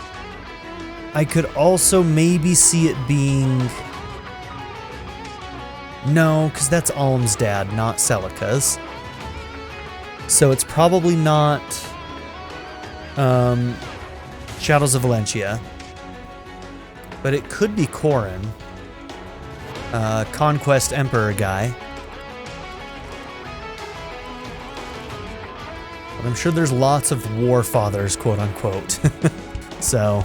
I could also maybe see it being... No, because that's Alm's dad, not Celica's. So it's probably not Shadows of Valencia. But it could be Corrin. Conquest Emperor guy. But I'm sure there's lots of war fathers, quote unquote. So...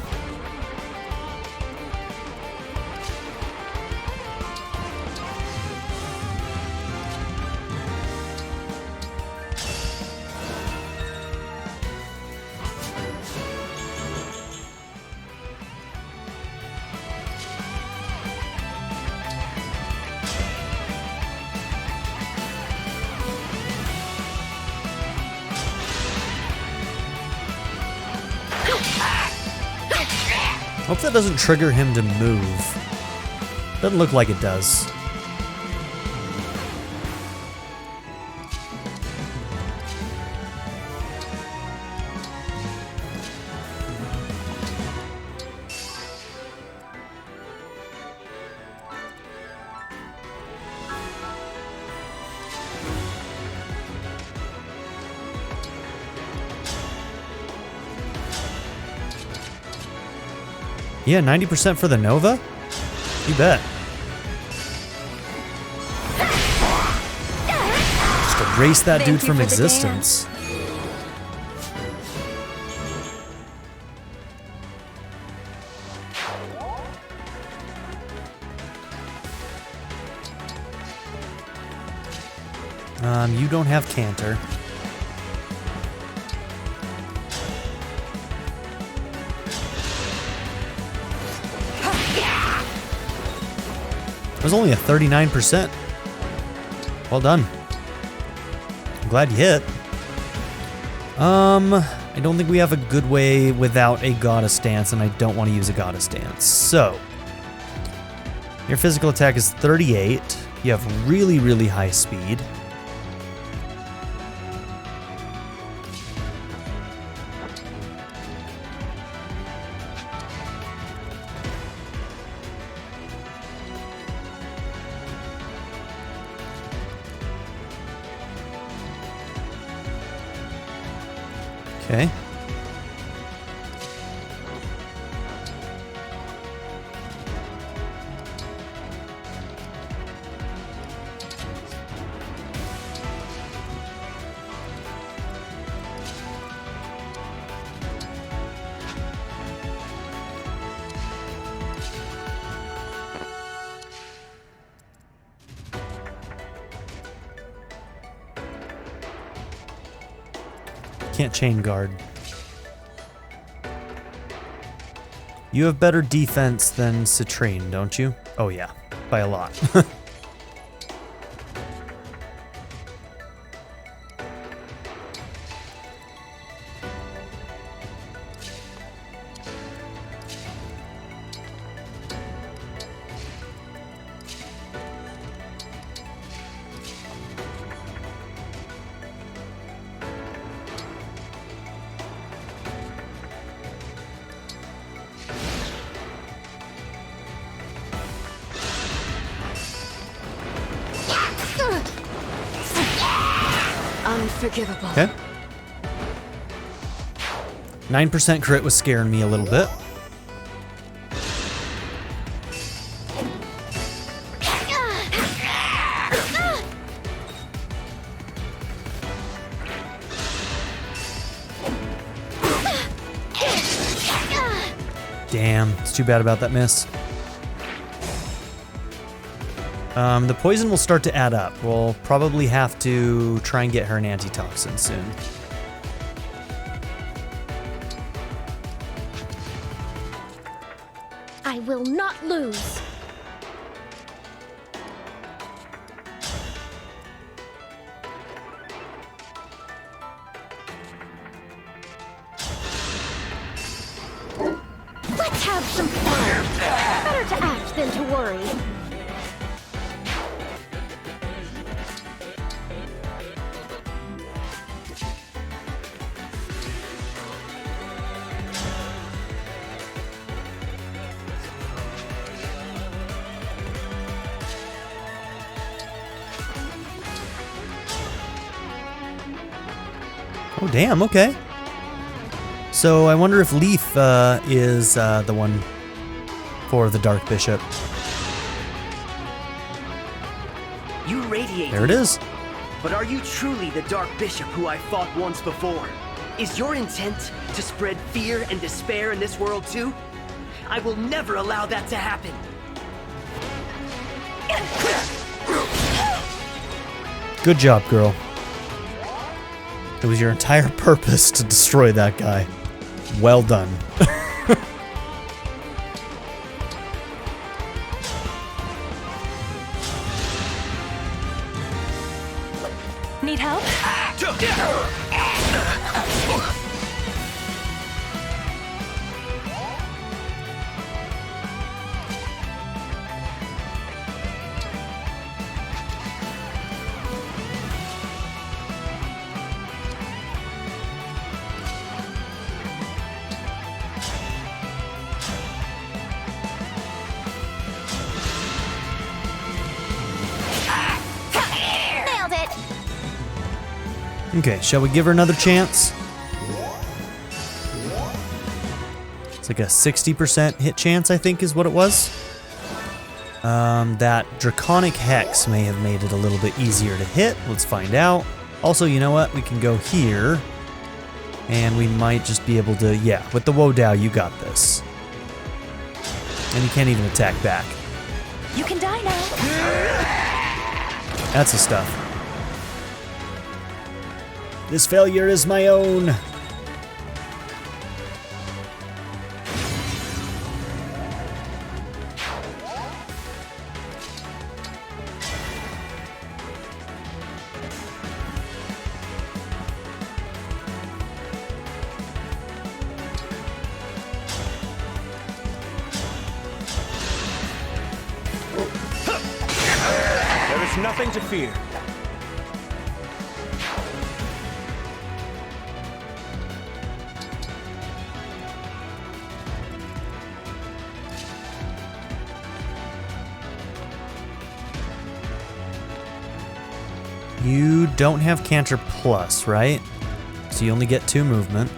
Hope that doesn't trigger him to move. Doesn't look like it does. Yeah, 90% for the Nova? You bet. Just erase that dude from existence. You don't have Canter. It was only a 39%. Well done. I'm glad you hit. I don't think we have a good way without a Goddess Stance, and I don't want to use a Goddess Stance. So, your physical attack is 38. You have really, really high speed. Okay. Can't chain guard. You have better defense than Citrine, don't you? Oh yeah, by a lot. Unforgivable. Okay. 9% crit was scaring me a little bit. Damn, it's too bad about that miss. The poison will start to add up. We'll probably have to try and get her an antitoxin soon. I will not lose. than to worry. Oh, damn, okay. So I wonder if Leaf is the one for the Dark Bishop. You radiate. There it is. But are you truly the Dark Bishop who I fought once before? Is your intent to spread fear and despair in this world too? I will never allow that to happen. Good job, girl. It was your entire purpose to destroy that guy. Well done. Need help? Nailed it! Okay, shall we give her another chance? It's like a 60% hit chance, I think is what it was. That Draconic Hex may have made it a little bit easier to hit. Let's find out. Also, you know what? We can go here. And we might just be able to... Yeah, with the Wodow, you got this. And you can't even attack back. You can die now. That's the stuff. This failure is my own. There is nothing to fear. You don't have Canter Plus, right? So you only get 2 movement.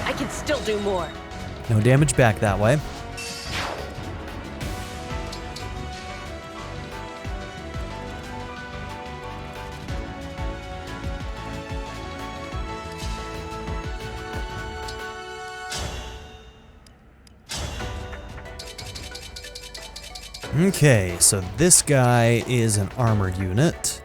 I can still do more. No damage back that way. Okay, so this guy is an armored unit.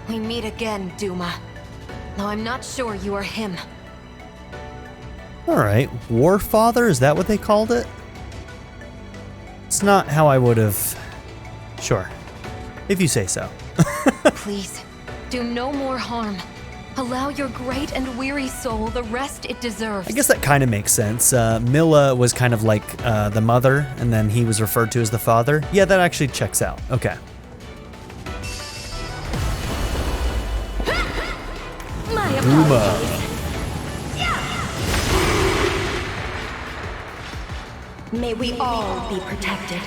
We meet again, Duma. Though I'm not sure you are him. Alright, Warfather, is that what they called it? It's not how I would have... Sure. If you say so. Please, do no more harm. Allow your great and weary soul the rest it deserves. I guess that kind of makes sense. Milla was kind of like the mother, and then he was referred to as the father. Yeah, that actually checks out. Okay. My apologies. May we all be protected.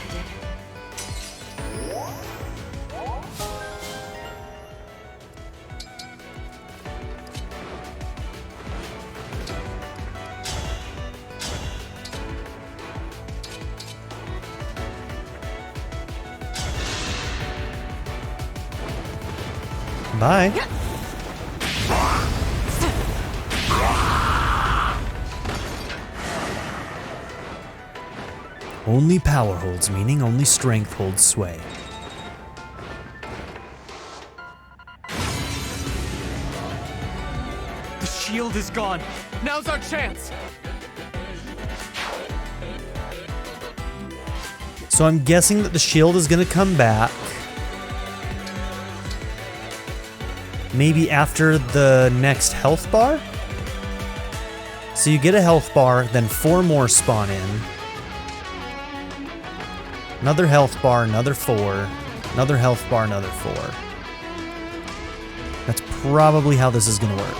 Bye. Only power holds meaning, only strength holds sway. The shield is gone. Now's our chance. So I'm guessing that the shield is going to come back. Maybe after the next health bar? So you get a health bar, then 4 more spawn in. Another health bar, another 4. Another health bar, another 4. That's probably how this is going to work.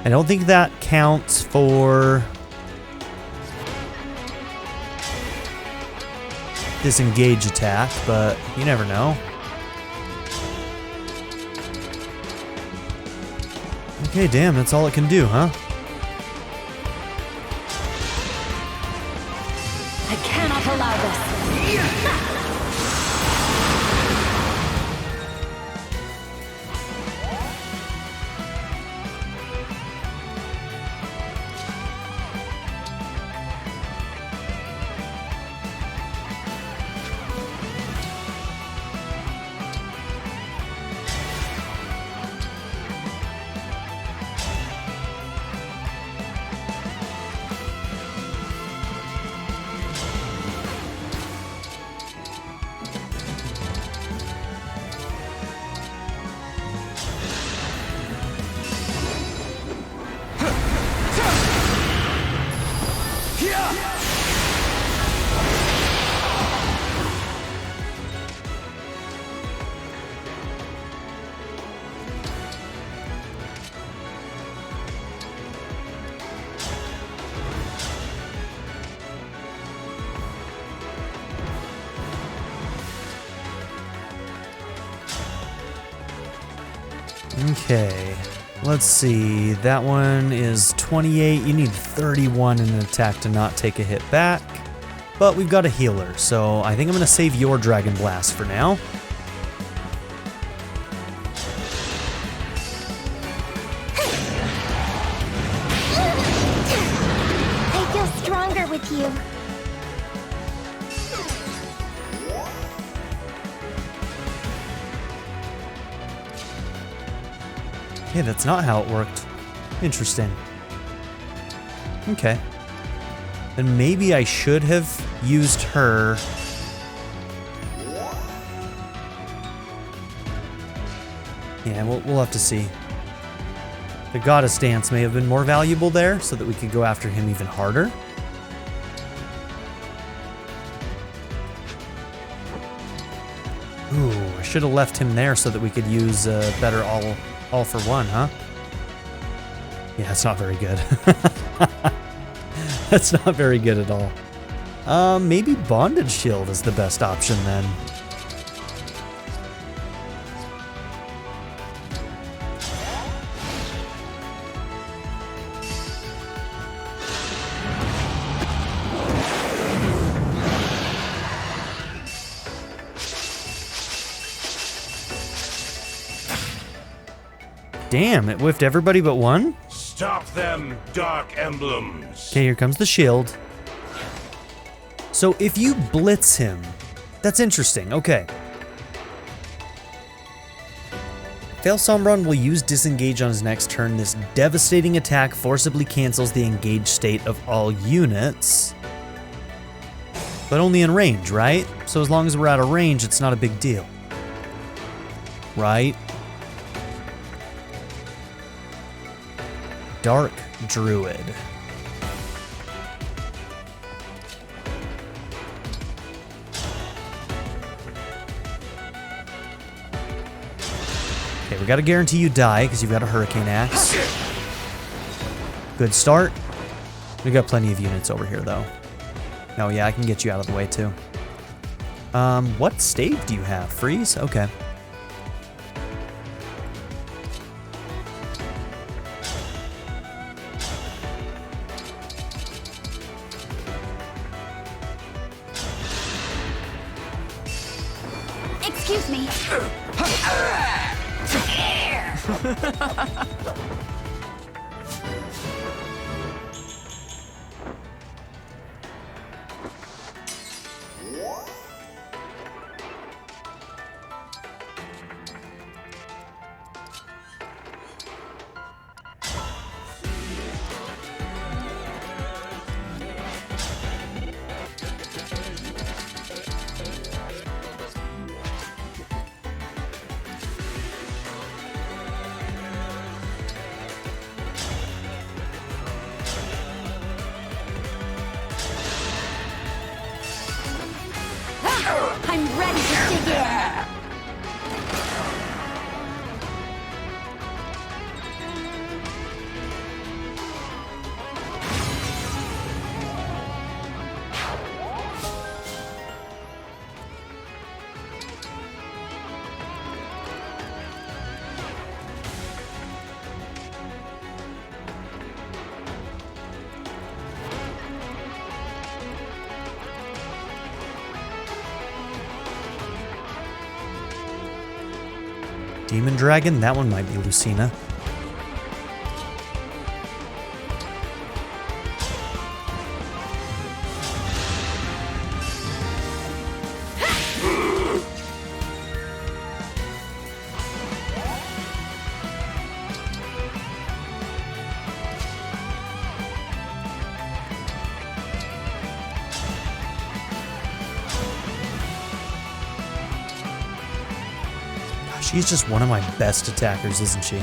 I don't think that counts for disengage attack, but you never know. Okay, damn, that's all it can do, huh? I cannot allow this. Okay, let's see. That one is 28. You need 31 in an attack to not take a hit back. But we've got a healer, so I think I'm going to save your Dragon Blast for now. I feel stronger with you. Okay, that's not how it worked. Interesting. Okay. Then maybe I should have used her. Yeah, we'll have to see. The Goddess Dance may have been more valuable there, so that we could go after him even harder. Ooh, I should have left him there so that we could use better all for one, huh? Yeah, it's not very good. That's not very good at all. Maybe Bondage Shield is the best option then. Damn, it whiffed everybody but one? Stop them, Dark Emblems! Okay, here comes the shield. So if you blitz him, that's interesting, okay. Fail Sombron will use disengage on his next turn. This devastating attack forcibly cancels the engaged state of all units. But only in range, right? So as long as we're out of range, it's not a big deal. Right? Dark Druid. Okay, we gotta guarantee you die because you've got a Hurricane Axe. Good start. We got plenty of units over here though. Oh yeah, I can get you out of the way too. What stave do you have? Freeze? Okay. Excuse me. I'm ready to dig in. Demon Dragon? That one might be Lucina. She's just one of my best attackers, isn't she?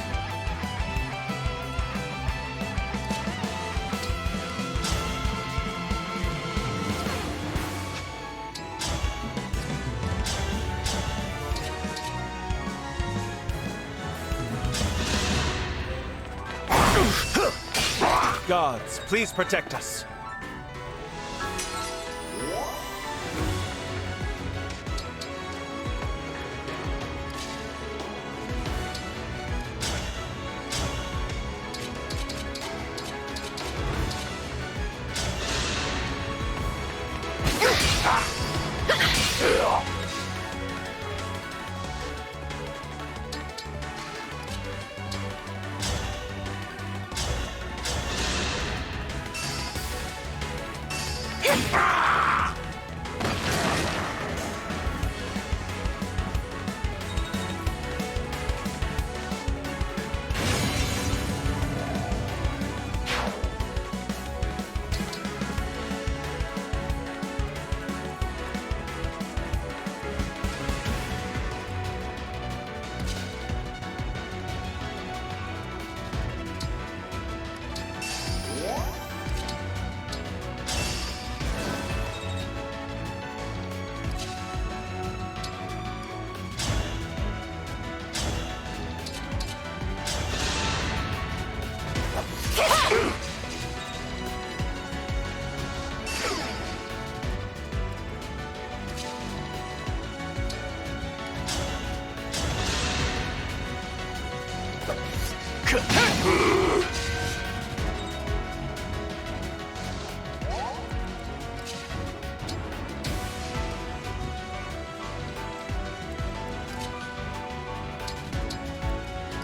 Gods, please protect us.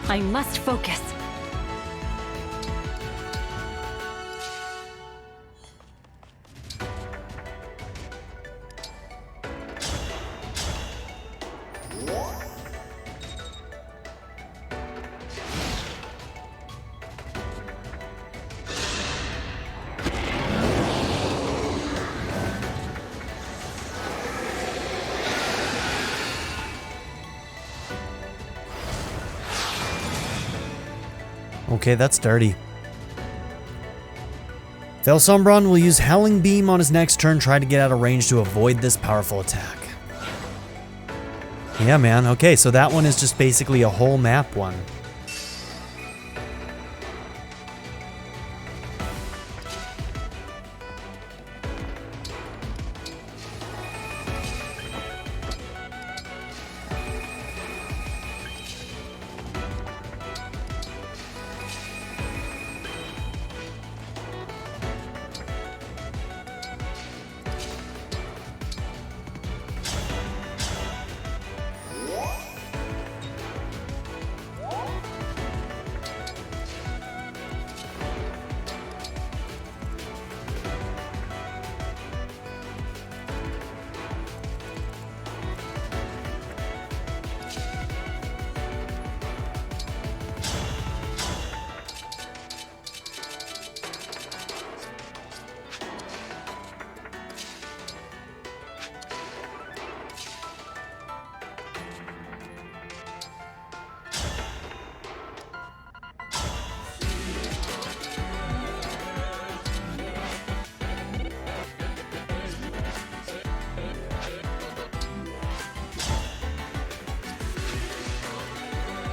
I must focus. Okay, that's dirty. Fel Sombron will use Howling Beam on his next turn, try to get out of range to avoid this powerful attack. Yeah, man. Okay, so that one is just basically a whole map one.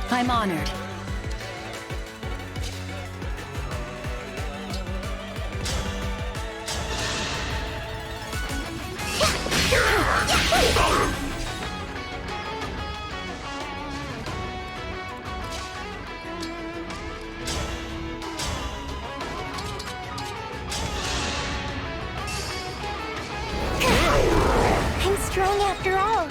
I'm honored. I'm strong after all.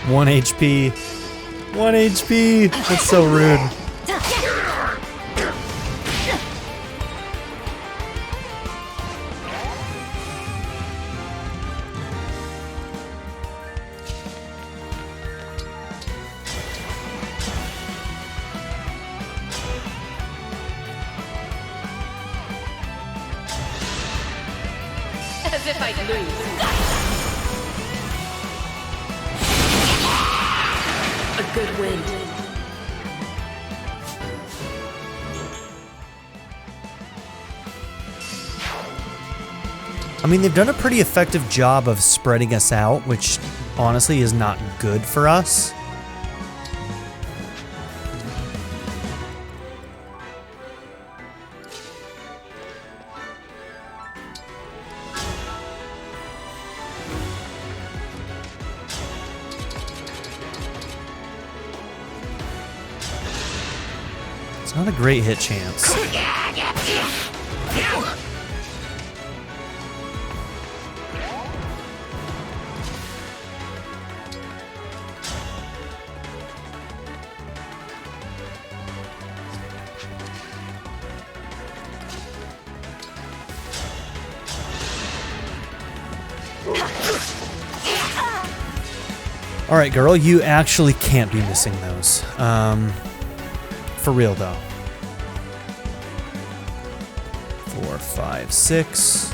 One HP. 1 HP. That's so rude. As if I'd lose. A good wind. I mean, they've done a pretty effective job of spreading us out, which honestly is not good for us. It's not a great hit chance. All right, girl, you actually can't be missing those. For real, though. 4, 5, 6.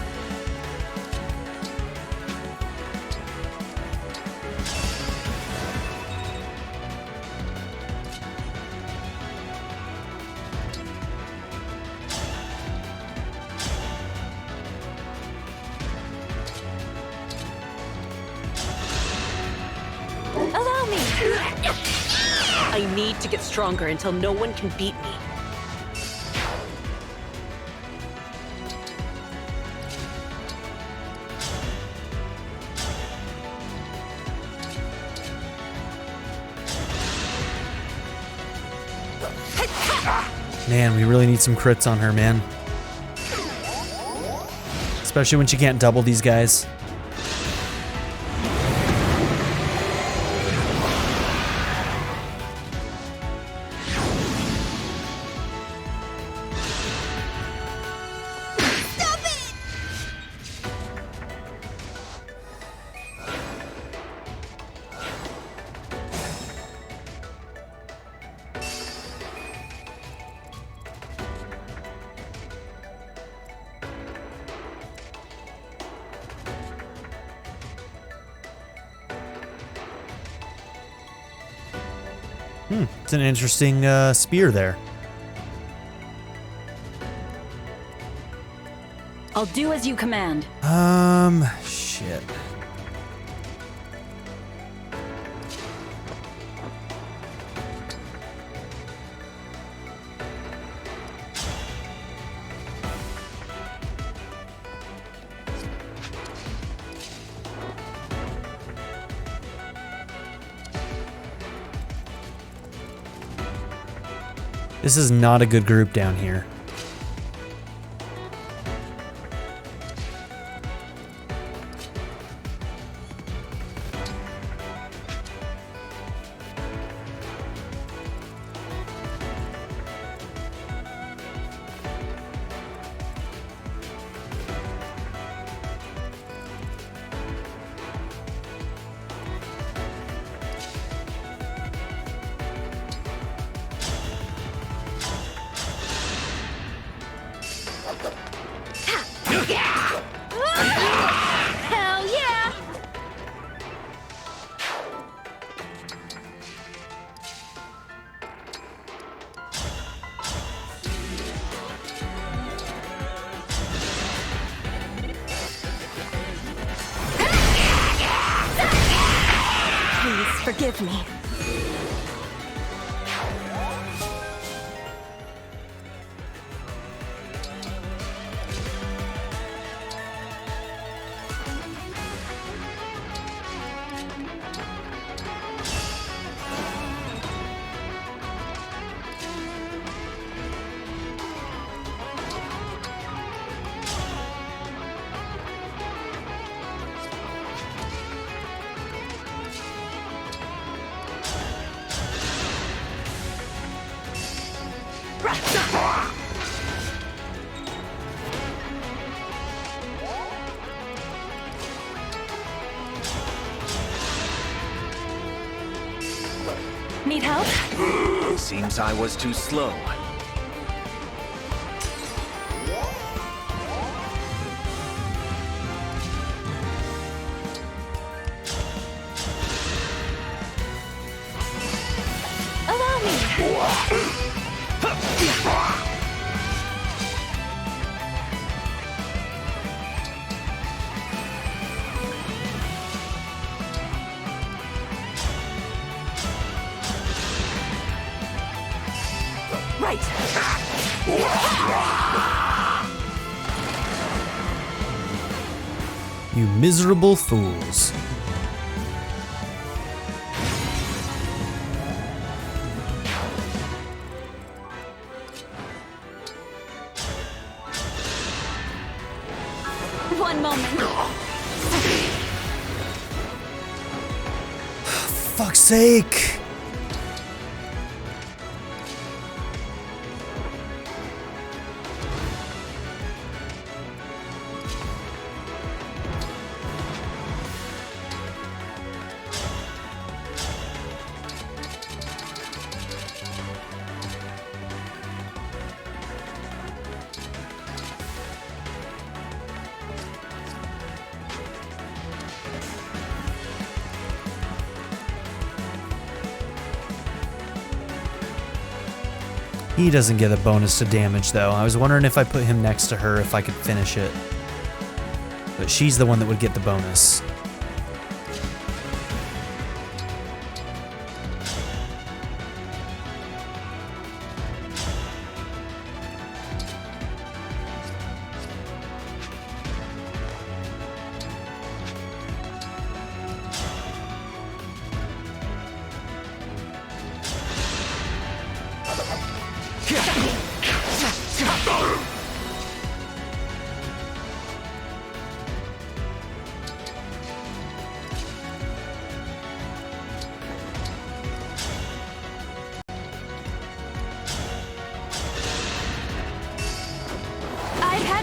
Allow me! I need to get stronger until no one can beat me. Man, we really need some crits on her, man. Especially when she can't double these guys. It's an interesting spear there. I'll do as you command. Shit. This is not a good group down here. forgive me. Need help? Seems I was too slow. Allow me. Right. You miserable fools. One moment. Fuck's sake. He doesn't get a bonus to damage, though. I was wondering if I put him next to her, if I could finish it. But she's the one that would get the bonus.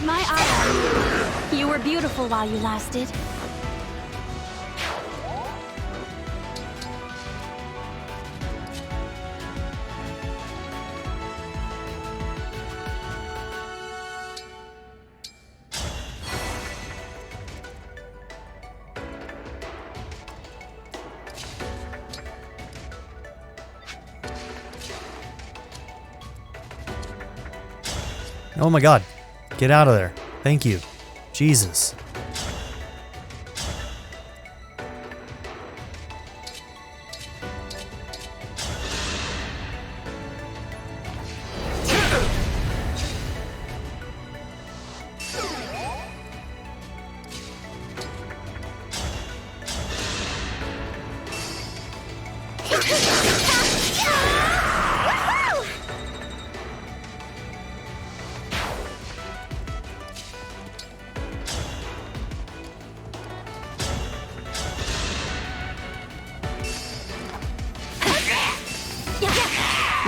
My eye on you. You were beautiful while you lasted. Oh my god. Get out of there. Thank you. Jesus.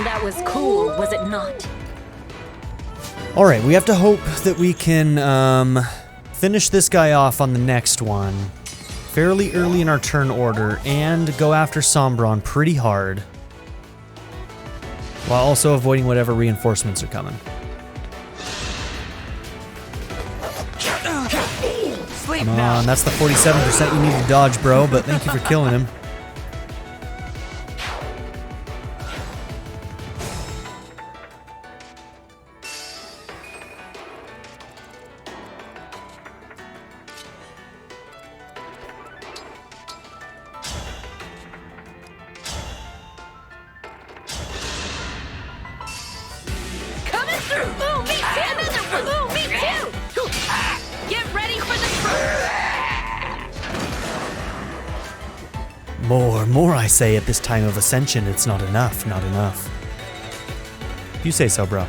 That was cool, was it not? Alright, we have to hope that we can finish this guy off on the next one fairly early in our turn order and go after Sombron pretty hard while also avoiding whatever reinforcements are coming. Come on, that's the 47% you need to dodge, bro, but thank you for killing him. Ooh, me too! Ooh, me too! Get ready for the... More I say at this time of ascension, it's not enough, not enough. You say so, bro.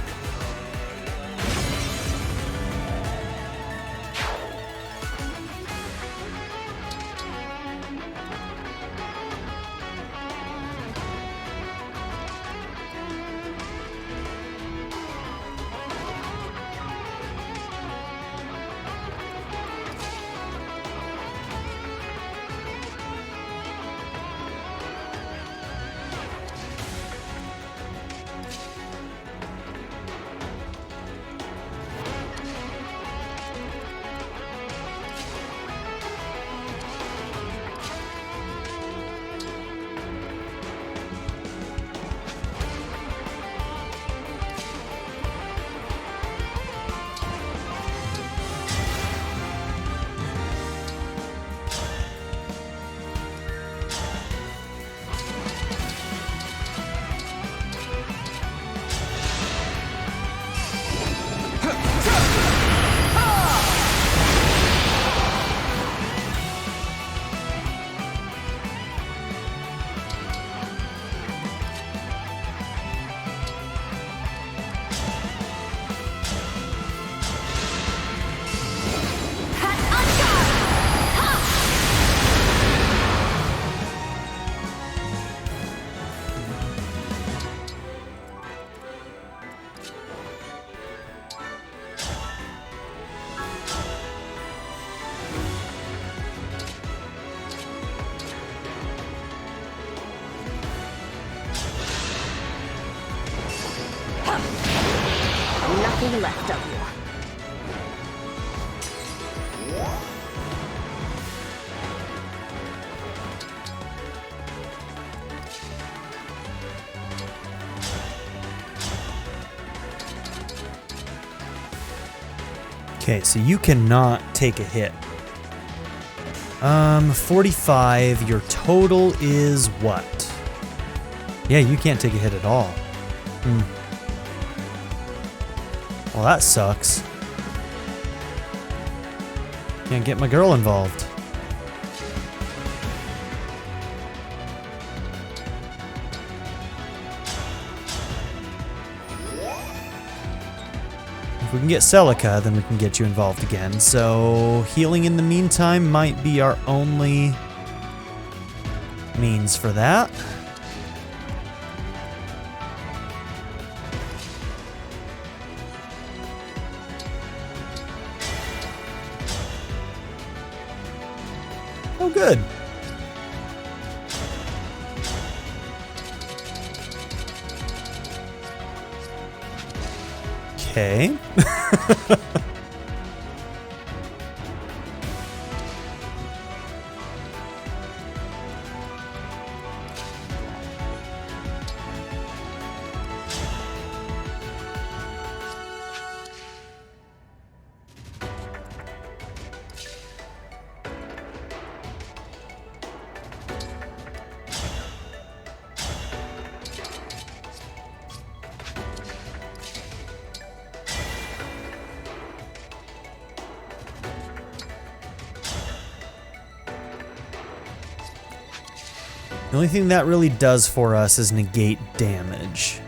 Nothing left of you. Okay, so you cannot take a hit. 45, your total is what? Yeah, you can't take a hit at all. Well, that sucks. Can't get my girl involved. If we can get Celica, then we can get you involved again. So, healing in the meantime might be our only means for that. Oh, good. Okay. The only thing that really does for us is negate damage.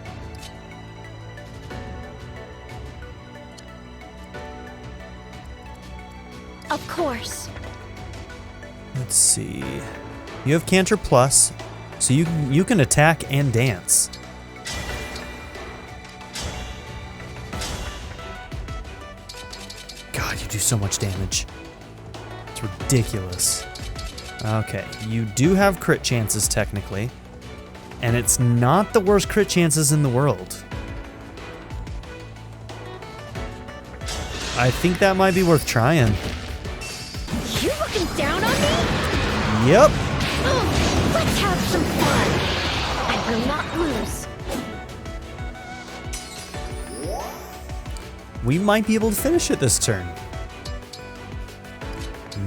Of course. Let's see. You have Canter Plus, so you can attack and dance. God, you do so much damage. It's ridiculous. Okay, you do have crit chances technically, and it's not the worst crit chances in the world. I think that might be worth trying. You looking down on me? Yep. Let's have some fun. I will not lose. We might be able to finish it this turn.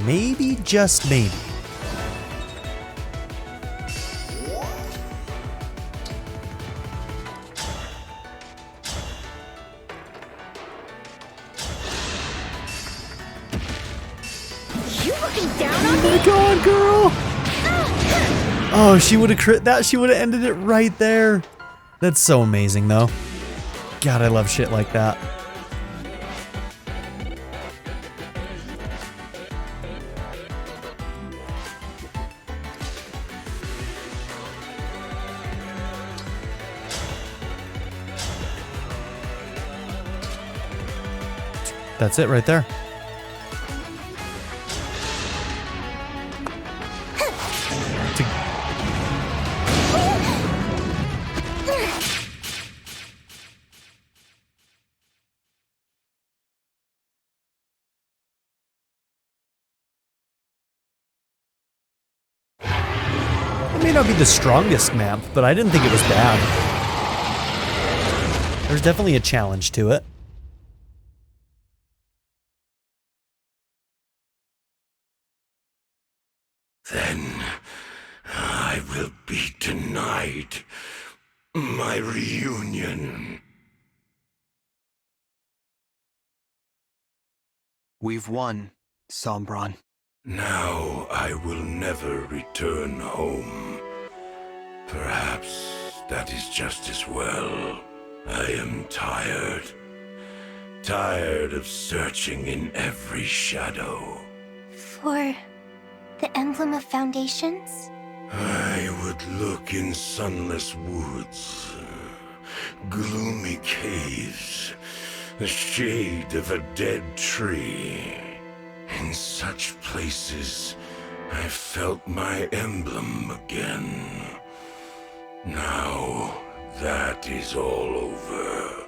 Maybe, just maybe. down on Oh my god, girl! Oh, she would have crit that. She would have ended it right there. That's so amazing, though. God, I love shit like that. That's it right there. It may not be the strongest map, but I didn't think it was bad. There's definitely a challenge to it. Then I will be denied my reunion. We've won, Sombron. Now I will never return home. Perhaps that is just as well. I am tired. Tired of searching in every shadow. For the Emblem of Foundations? I would look in sunless woods, gloomy caves, the shade of a dead tree. In such places, I felt my emblem again. Now, that is all over.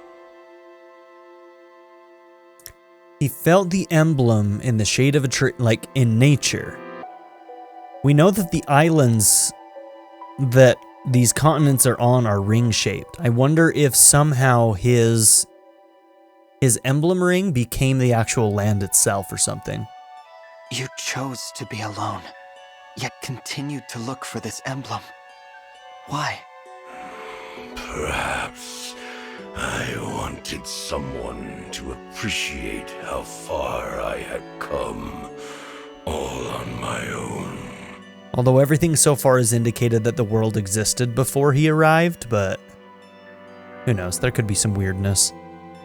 He felt the emblem in the shade of a tree, like in nature. We know that the islands that these continents are on are ring-shaped. I wonder if somehow his emblem ring became the actual land itself or something. You chose to be alone, yet continued to look for this emblem. Why? Perhaps I wanted someone to appreciate how far I had come, all on my own. Although everything so far has indicated that the world existed before he arrived, but who knows, there could be some weirdness.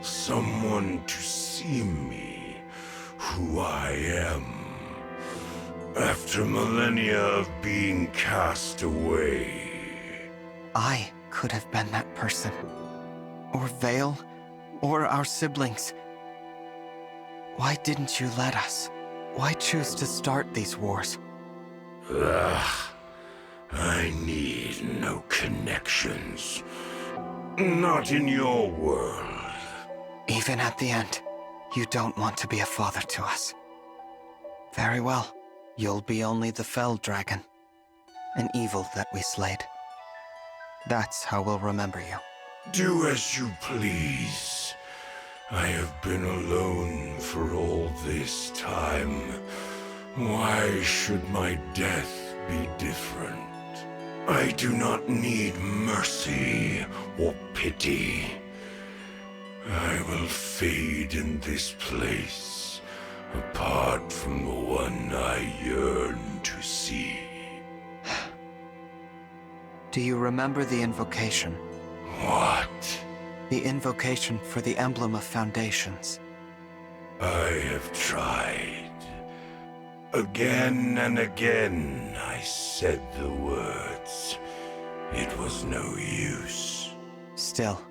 Someone to see me, who I am. After millennia of being cast away. I could have been that person. Or Vale, or our siblings. Why didn't you let us? Why choose to start these wars? I need no connections. Not in your world. Even at the end, you don't want to be a father to us. Very well. You'll be only the fell dragon. An evil that we slayed. That's how we'll remember you. Do as you please. I have been alone for all this time. Why should my death be different? I do not need mercy or pity. I will fade in this place, apart from the one I yearn to see. Do you remember the invocation? What? The invocation for the Emblem of Foundations. I have tried. Again and again I said the words. It was no use. Still,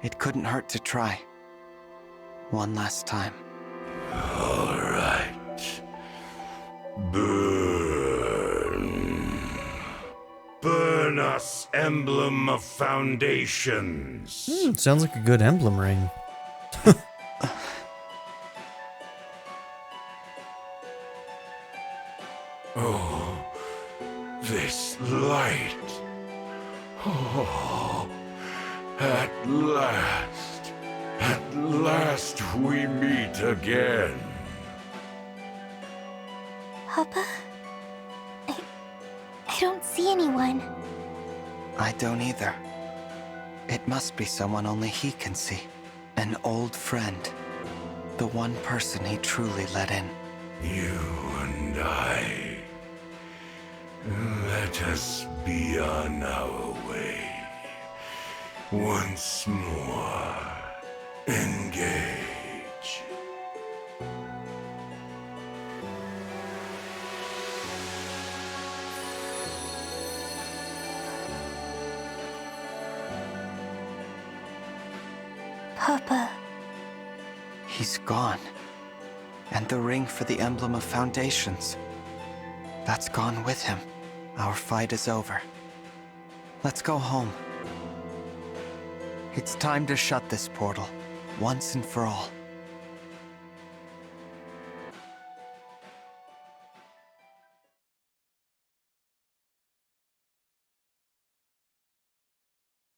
it couldn't hurt to try. One last time. All right. Burn. Burn us, Emblem of Foundations. Sounds like a good emblem ring. Oh, this light. Oh, at last we meet again. Papa? I don't see anyone. I don't either. It must be someone only he can see. An old friend. The one person he truly let in. You are and I. Let us be on our way. Once more, engage. Papa. He's gone. And the ring for the Emblem of Foundations. That's gone with him. Our fight is over. Let's go home. It's time to shut this portal, once and for all.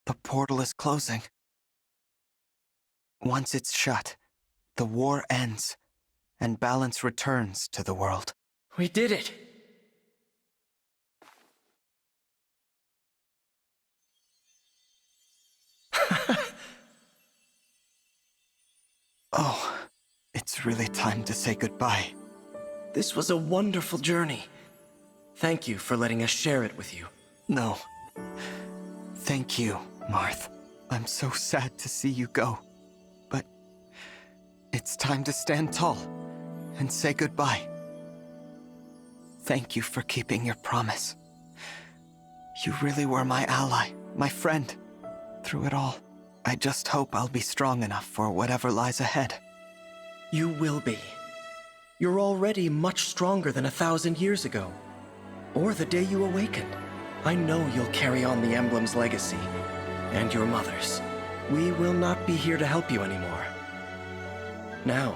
The portal is closing. Once it's shut, the war ends, and balance returns to the world. We did it! Oh, it's really time to say goodbye. This was a wonderful journey. Thank you for letting us share it with you. No. Thank you, Marth. I'm so sad to see you go. But it's time to stand tall and say goodbye. Thank you for keeping your promise. You really were my ally, my friend, through it all. I just hope I'll be strong enough for whatever lies ahead. You will be. You're already much stronger than 1,000 years ago. Or the day you awakened. I know you'll carry on the Emblem's legacy. And your mother's. We will not be here to help you anymore. Now,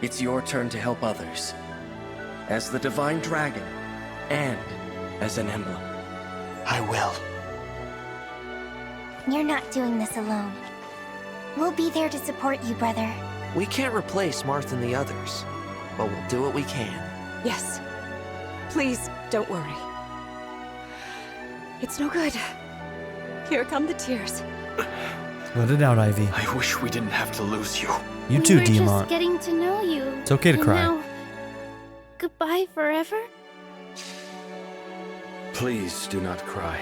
it's your turn to help others. As the Divine Dragon, and as an Emblem. I will. You're not doing this alone. We'll be there to support you, brother. We can't replace Marth and the others, but we'll do what we can. Yes. Please, don't worry. It's no good. Here come the tears. Let it out, Ivy. I wish we didn't have to lose you. You too, We were Diamant. just getting to know you. It's okay to And cry. Now, goodbye forever? Please do not cry.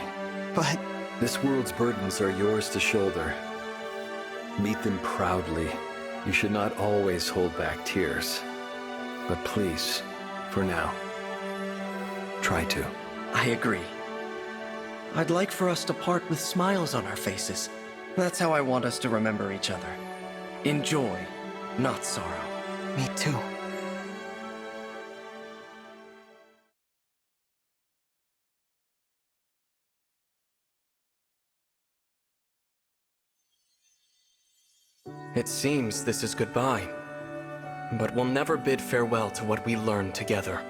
But This world's burdens are yours to shoulder. Meet them proudly. You should not always hold back tears. But please, for now, try to. I agree. I'd like for us to part with smiles on our faces. That's how I want us to remember each other. In joy, not sorrow. me too. It seems this is goodbye. But we'll never bid farewell to what we learned together.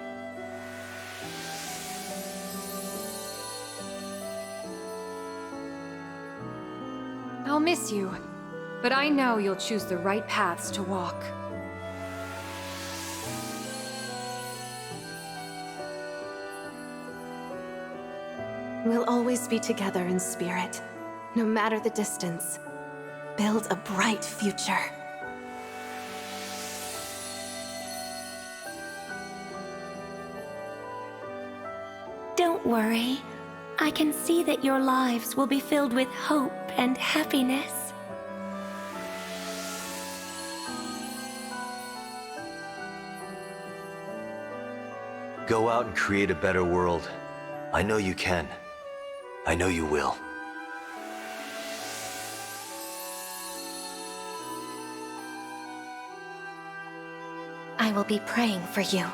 I'll miss you, but I know you'll choose the right paths to walk. We'll always be together in spirit, no matter the distance. Build a bright future. Don't worry. I can see that your lives will be filled with hope and happiness. Go out and create a better world. I know you can. I know you will. I will be praying for you.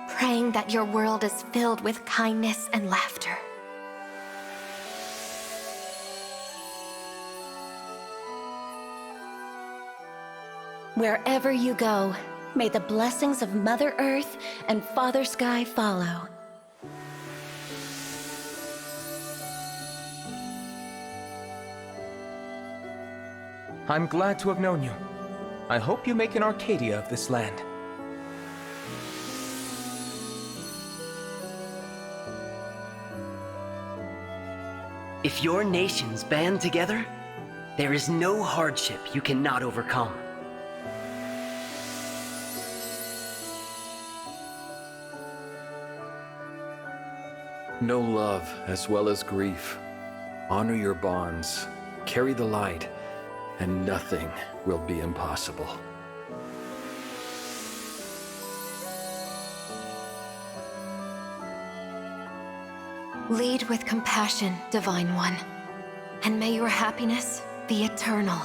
Praying that your world is filled with kindness and laughter. Wherever you go, may the blessings of Mother Earth and Father Sky follow. I'm glad to have known you. I hope you make an Arcadia of this land. If your nations band together, there is no hardship you cannot overcome. Know love as well as grief. Honor your bonds. Carry the light, and nothing will be impossible. Lead with compassion, Divine One, and may your happiness be eternal.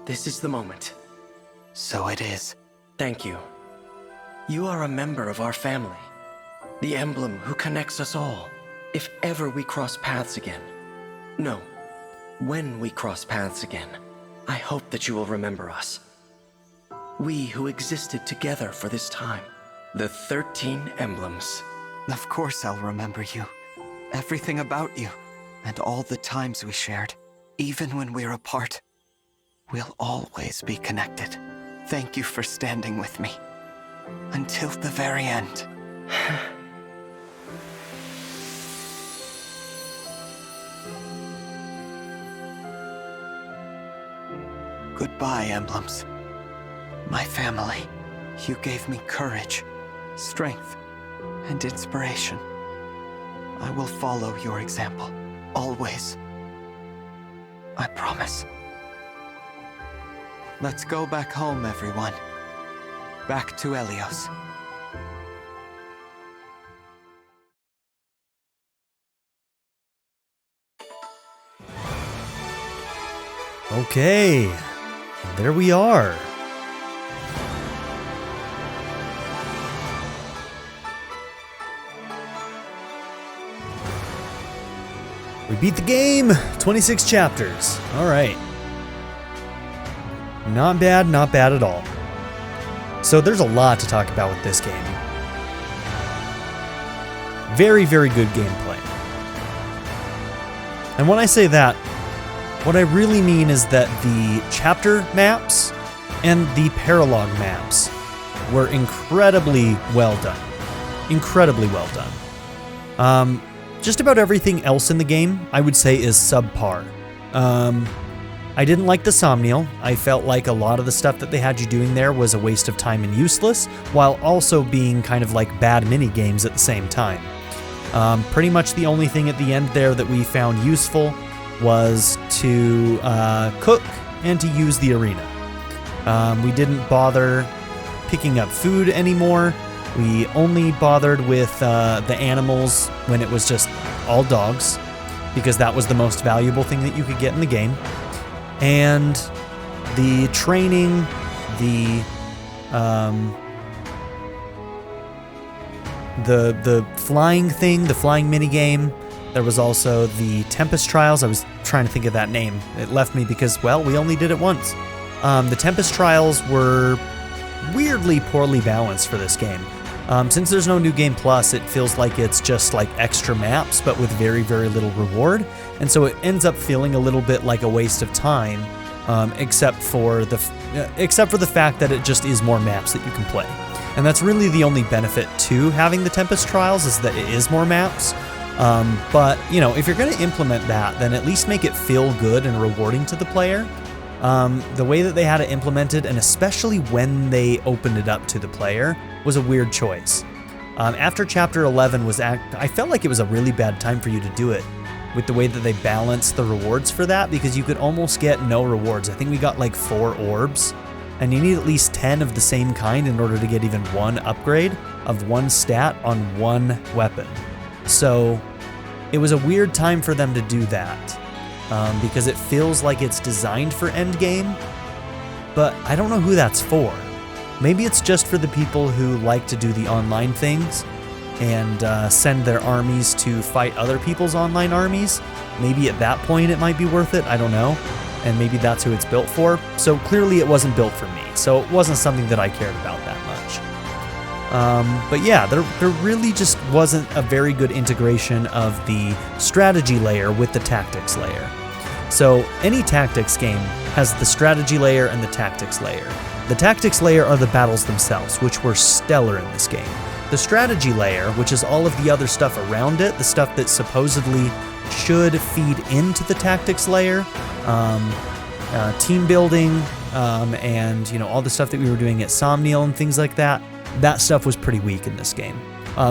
This is the moment. So it is. Thank you. You are a member of our family. The emblem who connects us all. If ever we cross paths again. No. When we cross paths again, I hope that you will remember us. We who existed together for this time. The 13 emblems. Of course I'll remember you. Everything about you. And all the times we shared. Even when we're apart. We'll always be connected. Thank you for standing with me. Until the very end. Goodbye, Emblems. My family. You gave me courage, strength, and inspiration. I will follow your example, always. I promise. Let's go back home, everyone. Back to Elyos. Okay, there we are. We beat the game! 26 chapters. All right. Not bad at all. So there's a lot to talk about with this game. Very, very good gameplay. And when I say that, what I really mean is that the chapter maps and the paralogue maps were incredibly well done. Incredibly well done. Just about everything else in the game, I would say, is subpar. I didn't like the Somniel. I felt like a lot of the stuff that they had you doing there was a waste of time and useless, while also being kind of like bad mini games at the same time. Pretty much the only thing at the end there that we found useful was to cook and to use the arena. We didn't bother picking up food anymore. We only bothered with the animals when it was just all dogs, because that was the most valuable thing that you could get in the game. And the training, the flying thing, the flying minigame. There was also the Tempest Trials. I was trying to think of that name. It left me because, well, we only did it once. The Tempest Trials were weirdly poorly balanced for this game. Since there's no New Game Plus, it feels like it's just like extra maps, but with very, very little reward. And so it ends up feeling a little bit like a waste of time, except for the fact that it just is more maps that you can play. And that's really the only benefit to having the Tempest Trials, is that it is more maps. But, you know, if you're going to implement that, then at least make it feel good and rewarding to the player. The way that they had it implemented, and especially when they opened it up to the player, was a weird choice. After Chapter 11 I felt like it was a really bad time for you to do it, with the way that they balanced the rewards for that, because you could almost get no rewards. I think we got like 4 orbs, and you need at least 10 of the same kind in order to get even one upgrade of one stat on one weapon. So it was a weird time for them to do that. Because it feels like it's designed for endgame, but I don't know who that's for. Maybe it's just for the people who like to do the online things and send their armies to fight other people's online armies. Maybe at that point it might be worth it, I don't know. And maybe that's who it's built for. So clearly it wasn't built for me, so it wasn't something that I cared about that much. But yeah, there really just wasn't a very good integration of the strategy layer with the tactics layer. So any tactics game has the strategy layer and the tactics layer. The tactics layer are the battles themselves, which were stellar in this game. The strategy layer, which is all of the other stuff around it, the stuff that supposedly should feed into the tactics layer, team building, and all the stuff that we were doing at Somniel and things like that, that stuff was pretty weak in this game.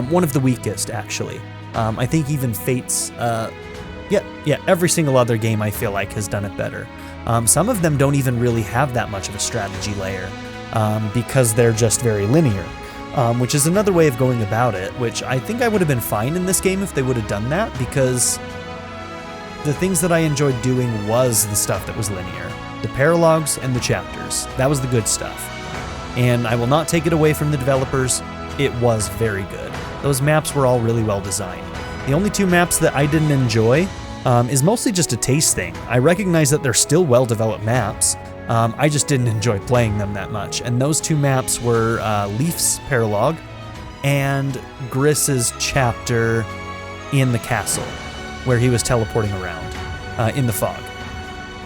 One of the weakest, actually. I think even Fate's, every single other game I feel like has done it better. Some of them don't even really have that much of a strategy layer, because they're just very linear, which is another way of going about it, which I think I would have been fine in this game if they would have done that, because the things that I enjoyed doing was the stuff that was linear. The paralogs and the chapters. That was the good stuff. And I will not take it away from the developers, it was very good. Those maps were all really well designed. The only two maps that I didn't enjoy is mostly just a taste thing. I recognize that they're still well-developed maps, I just didn't enjoy playing them that much. And those two maps were Leaf's paralog and Griss's chapter in the castle, where he was teleporting around in the fog.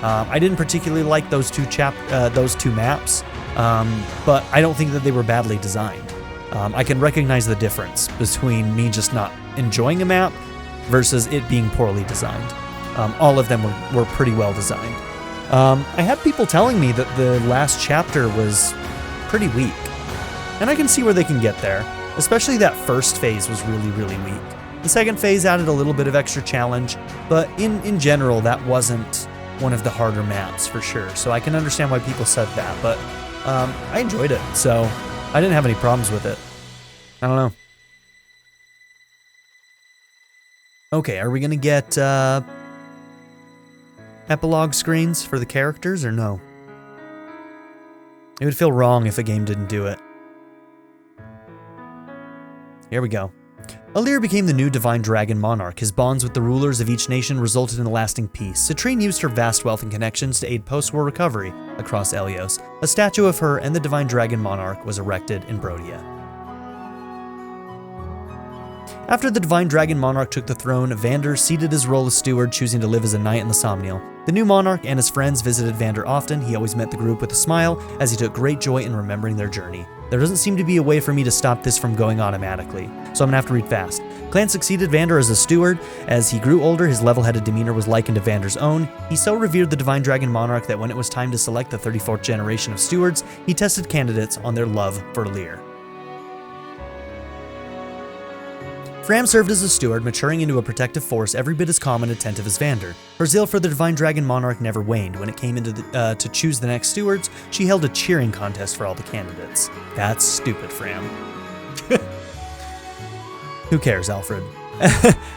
I didn't particularly like those two maps, but I don't think that they were badly designed. I can recognize the difference between me just not enjoying a map versus it being poorly designed. All of them were pretty well designed. I had people telling me that the last chapter was pretty weak, and I can see where they can get there. Especially that first phase was really, really weak. The second phase added a little bit of extra challenge, but in general, that wasn't one of the harder maps for sure. So I can understand why people said that, but I enjoyed it, so I didn't have any problems with it. I don't know. Okay, are we gonna get epilogue screens for the characters or no? It would feel wrong if a game didn't do it. Here we go. Elyos became the new Divine Dragon Monarch. His bonds with the rulers of each nation resulted in a lasting peace. Citrine used her vast wealth and connections to aid post-war recovery across Elyos. A statue of her and the Divine Dragon Monarch was erected in Brodia. After the Divine Dragon Monarch took the throne, Vander ceded his role as steward, choosing to live as a knight in the Somniel. The new monarch and his friends visited Vander often. He always met the group with a smile, as he took great joy in remembering their journey. There doesn't seem to be a way for me to stop this from going automatically, so I'm gonna have to read fast. Clan succeeded Vander as a steward. As he grew older, his level-headed demeanor was likened to Vander's own. He so revered the Divine Dragon Monarch that when it was time to select the 34th generation of stewards, he tested candidates on their love for Elyos. Fram served as a steward, maturing into a protective force every bit as calm and attentive as Vander. Her zeal for the Divine Dragon Monarch never waned. When it came to choose the next stewards, she held a cheering contest for all the candidates. That's stupid, Fram. Who cares, Alfred?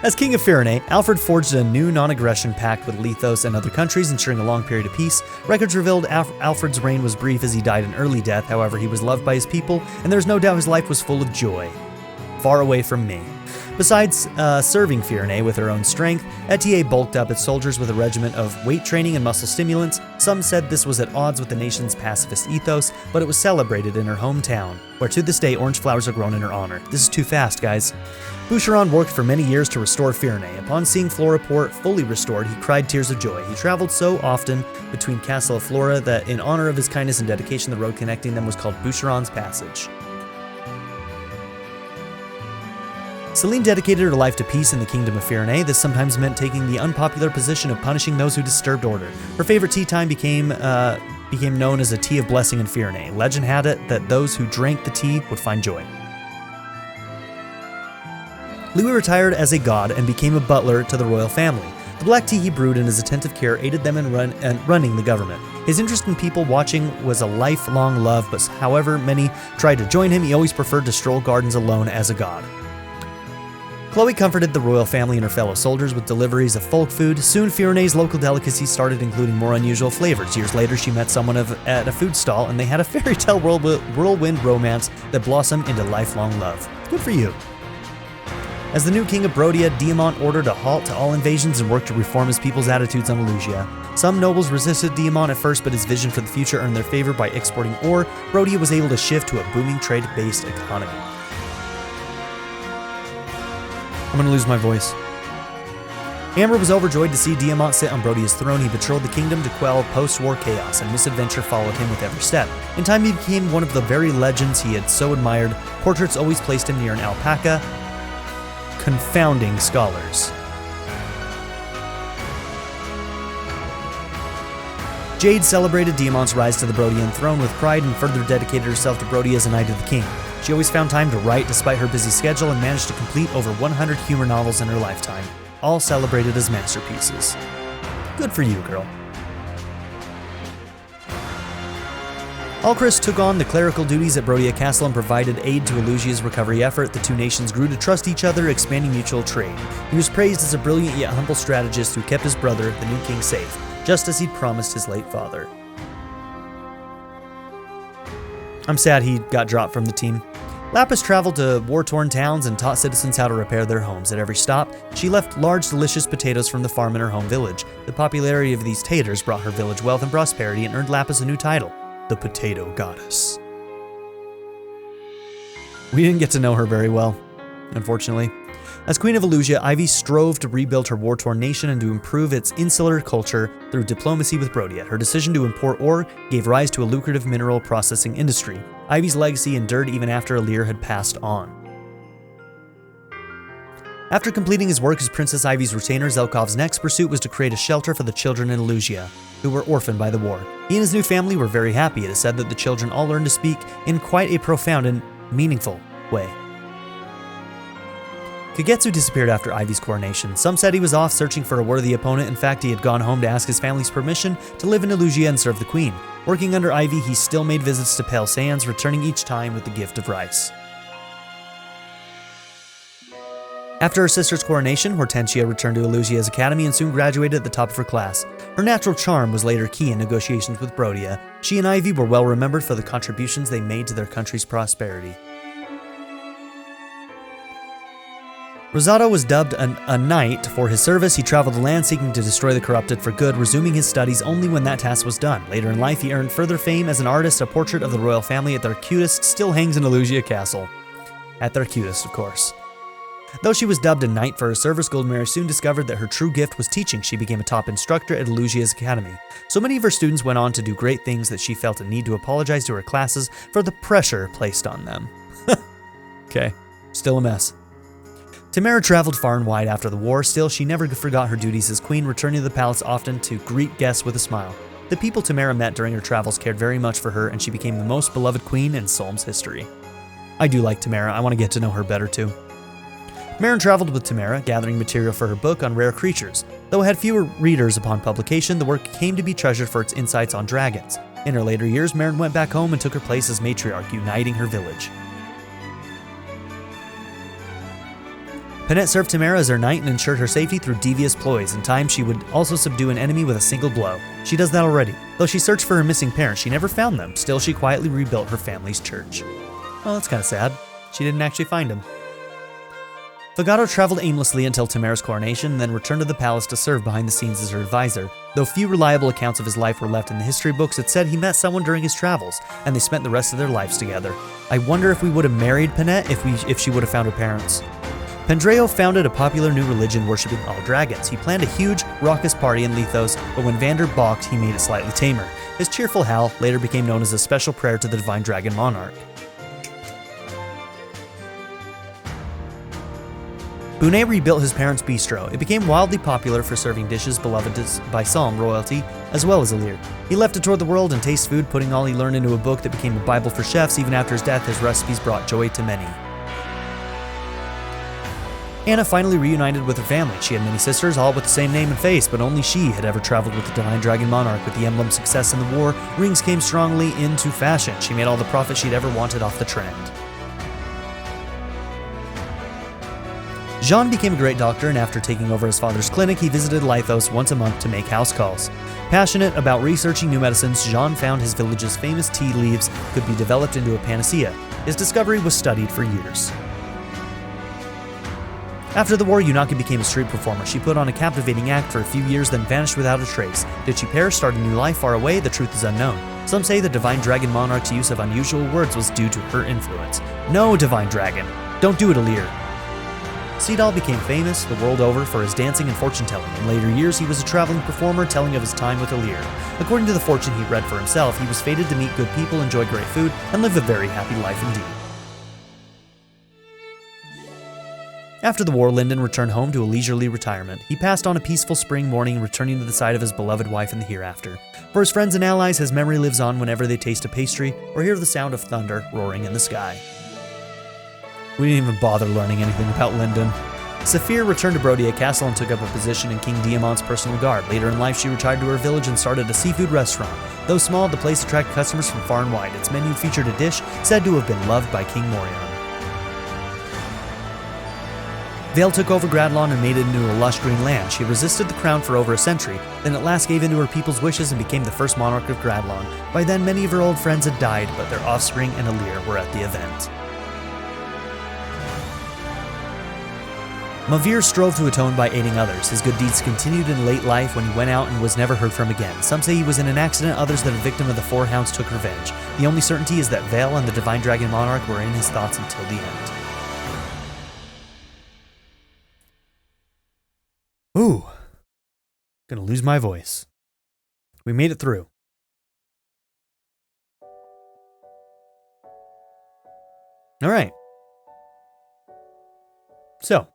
As King of Firene, Alfred forged a new non-aggression pact with Lethos and other countries, ensuring a long period of peace. Records revealed Alfred's reign was brief as he died an early death. However, he was loved by his people, and there's no doubt his life was full of joy. Far away from me. Besides serving Firene with her own strength, Etier bulked up its soldiers with a regiment of weight training and muscle stimulants. Some said this was at odds with the nation's pacifist ethos, but it was celebrated in her hometown, where to this day orange flowers are grown in her honor. This is too fast, guys. Boucheron worked for many years to restore Firene. Upon seeing Floraport fully restored, he cried tears of joy. He traveled so often between Castle of Flora that in honor of his kindness and dedication, the road connecting them was called Boucheron's Passage. Celine dedicated her life to peace in the Kingdom of Firene. This sometimes meant taking the unpopular position of punishing those who disturbed order. Her favorite tea time became known as a tea of blessing in Firene. Legend had it that those who drank the tea would find joy. Louis retired as a god and became a butler to the royal family. The black tea he brewed and his attentive care aided them in running the government. His interest in people watching was a lifelong love, but however many tried to join him, he always preferred to stroll gardens alone as a god. Chloe comforted the royal family and her fellow soldiers with deliveries of folk food. Soon, Firene's local delicacies started including more unusual flavors. Years later, she met someone at a food stall, and they had a fairy tale whirlwind romance that blossomed into lifelong love. Good for you. As the new king of Brodia, Diamant ordered a halt to all invasions and worked to reform his people's attitudes on Elusia. Some nobles resisted Diamant at first, but his vision for the future earned their favor by exporting ore. Brodia was able to shift to a booming trade-based economy. I'm gonna lose my voice. Amber was overjoyed to see Diamant sit on Brodia's throne. He patrolled the kingdom to quell post-war chaos, and misadventure followed him with every step. In time, he became one of the very legends he had so admired. Portraits always placed him near an alpaca, confounding scholars. Jade celebrated Diamant's rise to the Brodian throne with pride and further dedicated herself to Brodia as an eye to the king. She always found time to write despite her busy schedule and managed to complete over 100 humor novels in her lifetime, all celebrated as masterpieces. Good for you, girl. Alcris took on the clerical duties at Brodia Castle and provided aid to Elusia's recovery effort. The two nations grew to trust each other, expanding mutual trade. He was praised as a brilliant yet humble strategist who kept his brother, the new king, safe, just as he'd promised his late father. I'm sad he got dropped from the team. Lapis traveled to war-torn towns and taught citizens how to repair their homes. At every stop, she left large, delicious potatoes from the farm in her home village. The popularity of these taters brought her village wealth and prosperity and earned Lapis a new title, the Potato Goddess. We didn't get to know her very well, unfortunately. As Queen of Elusia, Ivy strove to rebuild her war-torn nation and to improve its insular culture through diplomacy with Brodia. Her decision to import ore gave rise to a lucrative mineral processing industry. Ivy's legacy endured even after Alir had passed on. After completing his work as Princess Ivy's retainer, Zelkov's next pursuit was to create a shelter for the children in Elusia, who were orphaned by the war. He and his new family were very happy. It is said that the children all learned to speak in quite a profound and meaningful way. Kagetsu disappeared after Ivy's coronation. Some said he was off searching for a worthy opponent. In fact, he had gone home to ask his family's permission to live in Elusia and serve the queen. Working under Ivy, he still made visits to Pale Sands, returning each time with the gift of rice. After her sister's coronation, Hortensia returned to Elusia's academy and soon graduated at the top of her class. Her natural charm was later key in negotiations with Brodia. She and Ivy were well remembered for the contributions they made to their country's prosperity. Rosato was dubbed a knight for his service. He traveled the land seeking to destroy the corrupted for good, resuming his studies only when that task was done. Later in life, he earned further fame as an artist. A portrait of the royal family at their cutest still hangs in Elusia Castle. At their cutest, of course. Though she was dubbed a knight for her service, Goldmary soon discovered that her true gift was teaching. She became a top instructor at Elusia's academy. So many of her students went on to do great things that she felt a need to apologize to her classes for the pressure placed on them. Okay, still a mess. Tamara traveled far and wide after the war. Still, she never forgot her duties as queen, returning to the palace often to greet guests with a smile. The people Tamara met during her travels cared very much for her, and she became the most beloved queen in Solm's history. I do like Tamara. I want to get to know her better too. Marin traveled with Tamara, gathering material for her book on rare creatures. Though it had fewer readers upon publication, the work came to be treasured for its insights on dragons. In her later years, Marin went back home and took her place as matriarch, uniting her village. Panette served Tamara as her knight and ensured her safety through devious ploys. In time, she would also subdue an enemy with a single blow. She does that already. Though she searched for her missing parents, she never found them. Still, she quietly rebuilt her family's church. Well, that's kind of sad. She didn't actually find him. Fagato traveled aimlessly until Tamara's coronation, and then returned to the palace to serve behind the scenes as her advisor. Though few reliable accounts of his life were left in the history books, it said he met someone during his travels, and they spent the rest of their lives together. I wonder if we would have married Panette if she would have found her parents. Pandreo founded a popular new religion worshipping all dragons. He planned a huge, raucous party in Lethos, but when Vander balked, he made it slightly tamer. His cheerful howl later became known as a special prayer to the divine dragon monarch. Bunet rebuilt his parents' bistro. It became wildly popular for serving dishes beloved by Solm royalty, as well as Alir. He left to tour the world and taste food, putting all he learned into a book that became a Bible for chefs. Even after his death, his recipes brought joy to many. Anna finally reunited with her family. She had many sisters, all with the same name and face, but only she had ever traveled with the Divine Dragon Monarch. With the Emblem's success in the war, rings came strongly into fashion. She made all the profit she'd ever wanted off the trend. Jean became a great doctor, and after taking over his father's clinic, he visited Lethos once a month to make house calls. Passionate about researching new medicines, Jean found his village's famous tea leaves could be developed into a panacea. His discovery was studied for years. After the war, Yunaka became a street performer. She put on a captivating act for a few years, then vanished without a trace. Did she perish, start a new life far away? The truth is unknown. Some say the Divine Dragon Monarch's use of unusual words was due to her influence. No, Divine Dragon, don't do it, Alir. Seedal became famous the world over for his dancing and fortune-telling. In later years, he was a traveling performer telling of his time with Elyos. According to the fortune he read for himself, he was fated to meet good people, enjoy great food, and live a very happy life indeed. After the war, Lyndon returned home to a leisurely retirement. He passed on a peaceful spring morning, returning to the side of his beloved wife in the hereafter. For his friends and allies, his memory lives on whenever they taste a pastry or hear the sound of thunder roaring in the sky. We didn't even bother learning anything about Lyndon. Saphir returned to Brodia Castle and took up a position in King Diamant's personal guard. Later in life, she retired to her village and started a seafood restaurant. Though small, the place attracted customers from far and wide. Its menu featured a dish said to have been loved by King Morion. Vale took over Gradlon and made it into a lush green land. She resisted the crown for over a century, then at last gave in to her people's wishes and became the first monarch of Gradlon. By then, many of her old friends had died, but their offspring and Alir were at the event. Mavir strove to atone by aiding others. His good deeds continued in late life when he went out and was never heard from again. Some say he was in an accident, others that a victim of the Four Hounds took revenge. The only certainty is that Vale and the Divine Dragon Monarch were in his thoughts until the end. Ooh, gonna lose my voice. We made it through. All right. So,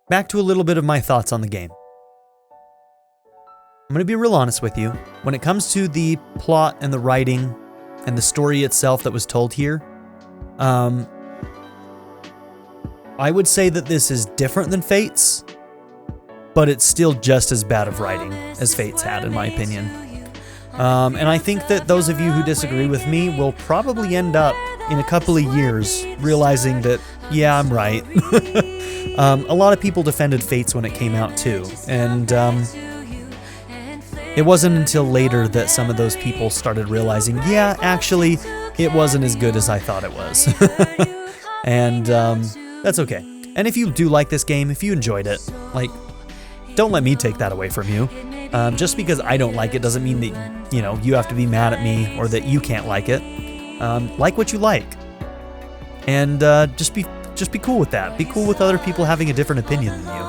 back to a little bit of my thoughts on the game. I'm gonna be real honest with you. When it comes to the plot and the writing and the story itself that was told here, I would say that this is different than Fate's, but it's still just as bad of writing as Fate's had, in my opinion. And I think that those of you who disagree with me will probably end up in a couple of years realizing that, yeah, I'm right. A lot of people defended Fates when it came out too, and it wasn't until later that some of those people started realizing, yeah, actually, it wasn't as good as I thought it was. And that's okay. And if you do like this game, if you enjoyed it, like, don't let me take that away from you. Just because I don't like it doesn't mean that, you know, you have to be mad at me or that you can't like it. Like what you like. And just be cool with that. Be cool with other people having a different opinion than you.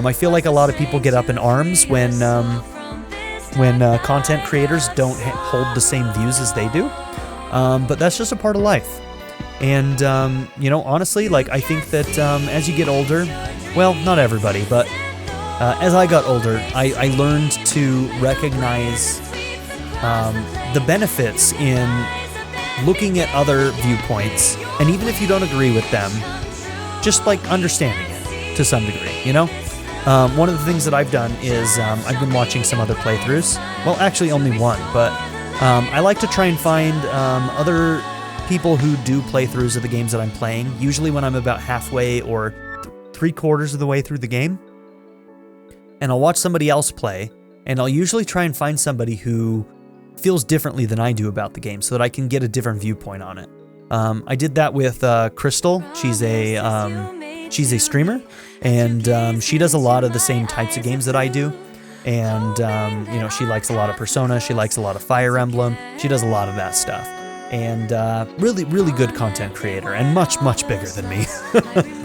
I feel like a lot of people get up in arms when content creators don't hold the same views as they do. But that's just a part of life. And, you know, honestly, like, I think that as you get older, well, not everybody, but as I got older, I learned to recognize the benefits in looking at other viewpoints, and even if you don't agree with them, just like understanding it to some degree, you know? One of the things that I've done is I've been watching some other playthroughs. Well, actually only one, but I like to try and find other people who do playthroughs of the games that I'm playing, usually when I'm about halfway or 3/4 of the way through the game. And I'll watch somebody else play, and I'll usually try and find somebody who feels differently than I do about the game so that I can get a different viewpoint on it. I did that with Crystal. She's a streamer, and she does a lot of the same types of games that I do. And, you know, she likes a lot of Persona, she likes a lot of Fire Emblem, she does a lot of that stuff. And really, really good content creator, and much, much bigger than me.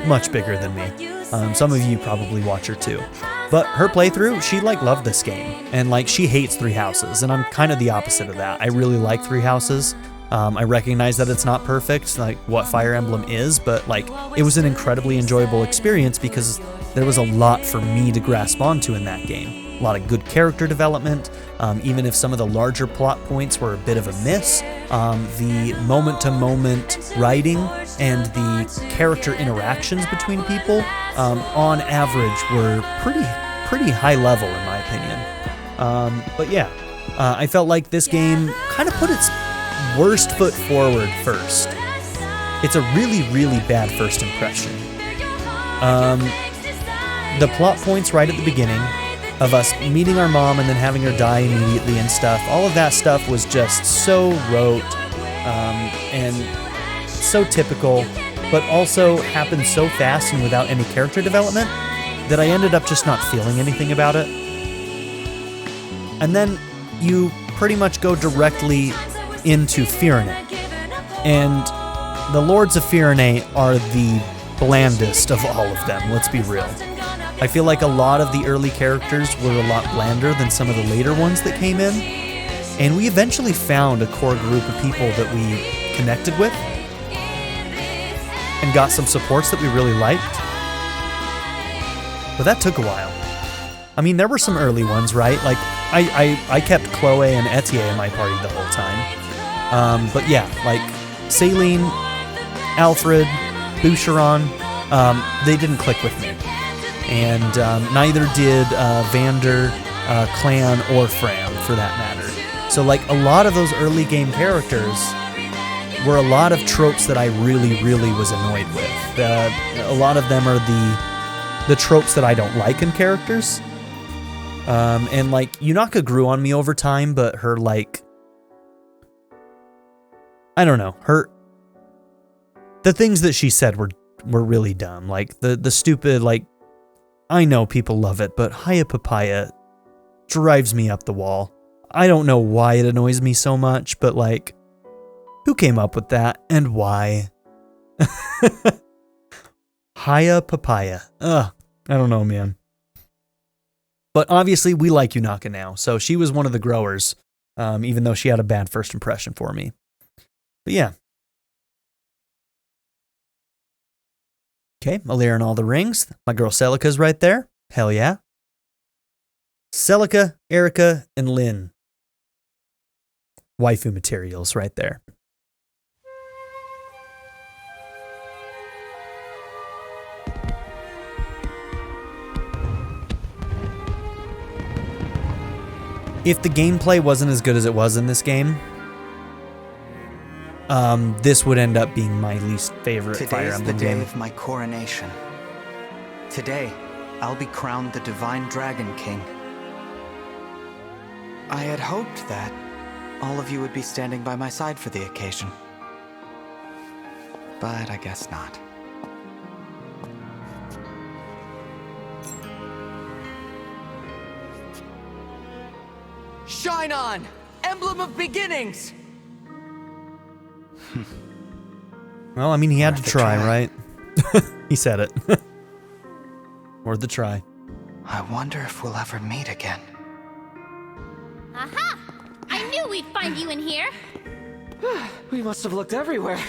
Much bigger than me. Some of you probably watch her too. But her playthrough, she like loved this game, and like she hates Three Houses, and I'm kind of the opposite of that. I really like Three Houses. I recognize that it's not perfect, like what Fire Emblem is, but like it was an incredibly enjoyable experience because there was a lot for me to grasp onto in that game. A lot of good character development, even if some of the larger plot points were a bit of a miss. The moment-to-moment writing and the character interactions between people, on average, were pretty high level in my opinion. But yeah, I felt like this game kind of put its worst foot forward first. It's a really, really bad first impression. The plot points right at the beginning of us meeting our mom and then having her die immediately and stuff, all of that stuff was just so rote and so typical, but also happened so fast and without any character development that I ended up just not feeling anything about it. And then you pretty much go directly into Firene. And the Lords of Firene are the blandest of all of them, let's be real. I feel like a lot of the early characters were a lot blander than some of the later ones that came in, and we eventually found a core group of people that we connected with and got some supports that we really liked. But that took a while. I mean, there were some early ones, right? Like, I kept Chloe and Etienne in my party the whole time. But yeah, like, Celine, Alfred, Boucheron, they didn't click with me. And neither did Vander, Clan, or Fran, for that matter. So, like, a lot of those early game characters were a lot of tropes that I really, really was annoyed with. A lot of them are the tropes that I don't like in characters. And, like, Yunaka grew on me over time, but her, like, I don't know, the things that she said were really dumb. Like, the stupid, like, I know people love it, but Hiya Papaya drives me up the wall. I don't know why it annoys me so much, but, like, who came up with that and why? Hiya Papaya. Ugh, I don't know, man. But obviously, we like Yunaka now, so she was one of the growers, even though she had a bad first impression for me. But yeah. Okay, Alira and all the rings. My girl Celica's right there. Hell yeah. Celica, Erica, and Lynn. Waifu materials right there. If the gameplay wasn't as good as it was in this game, this would end up being my least favorite Fire Emblem game. Today's the day of my coronation. Today, I'll be crowned the Divine Dragon King. I had hoped that all of you would be standing by my side for the occasion. But I guess not. Shine on! Emblem of Beginnings! Well, I mean, he had to try, right? He said it. Worth the try. I wonder if we'll ever meet again. Aha! I knew we'd find you in here. We must have looked everywhere.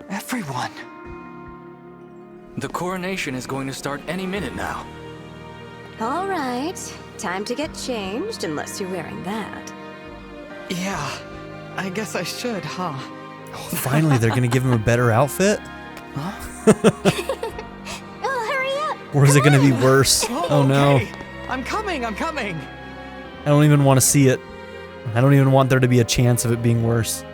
Everyone. The coronation is going to start any minute now. All right, time to get changed, unless you're wearing that. Yeah, I guess I should, huh? Finally, they're going to give him a better outfit? Oh, hurry up! Or is it going to be worse? Oh no. Okay. I'm coming! I don't even want to see it. I don't even want there to be a chance of it being worse.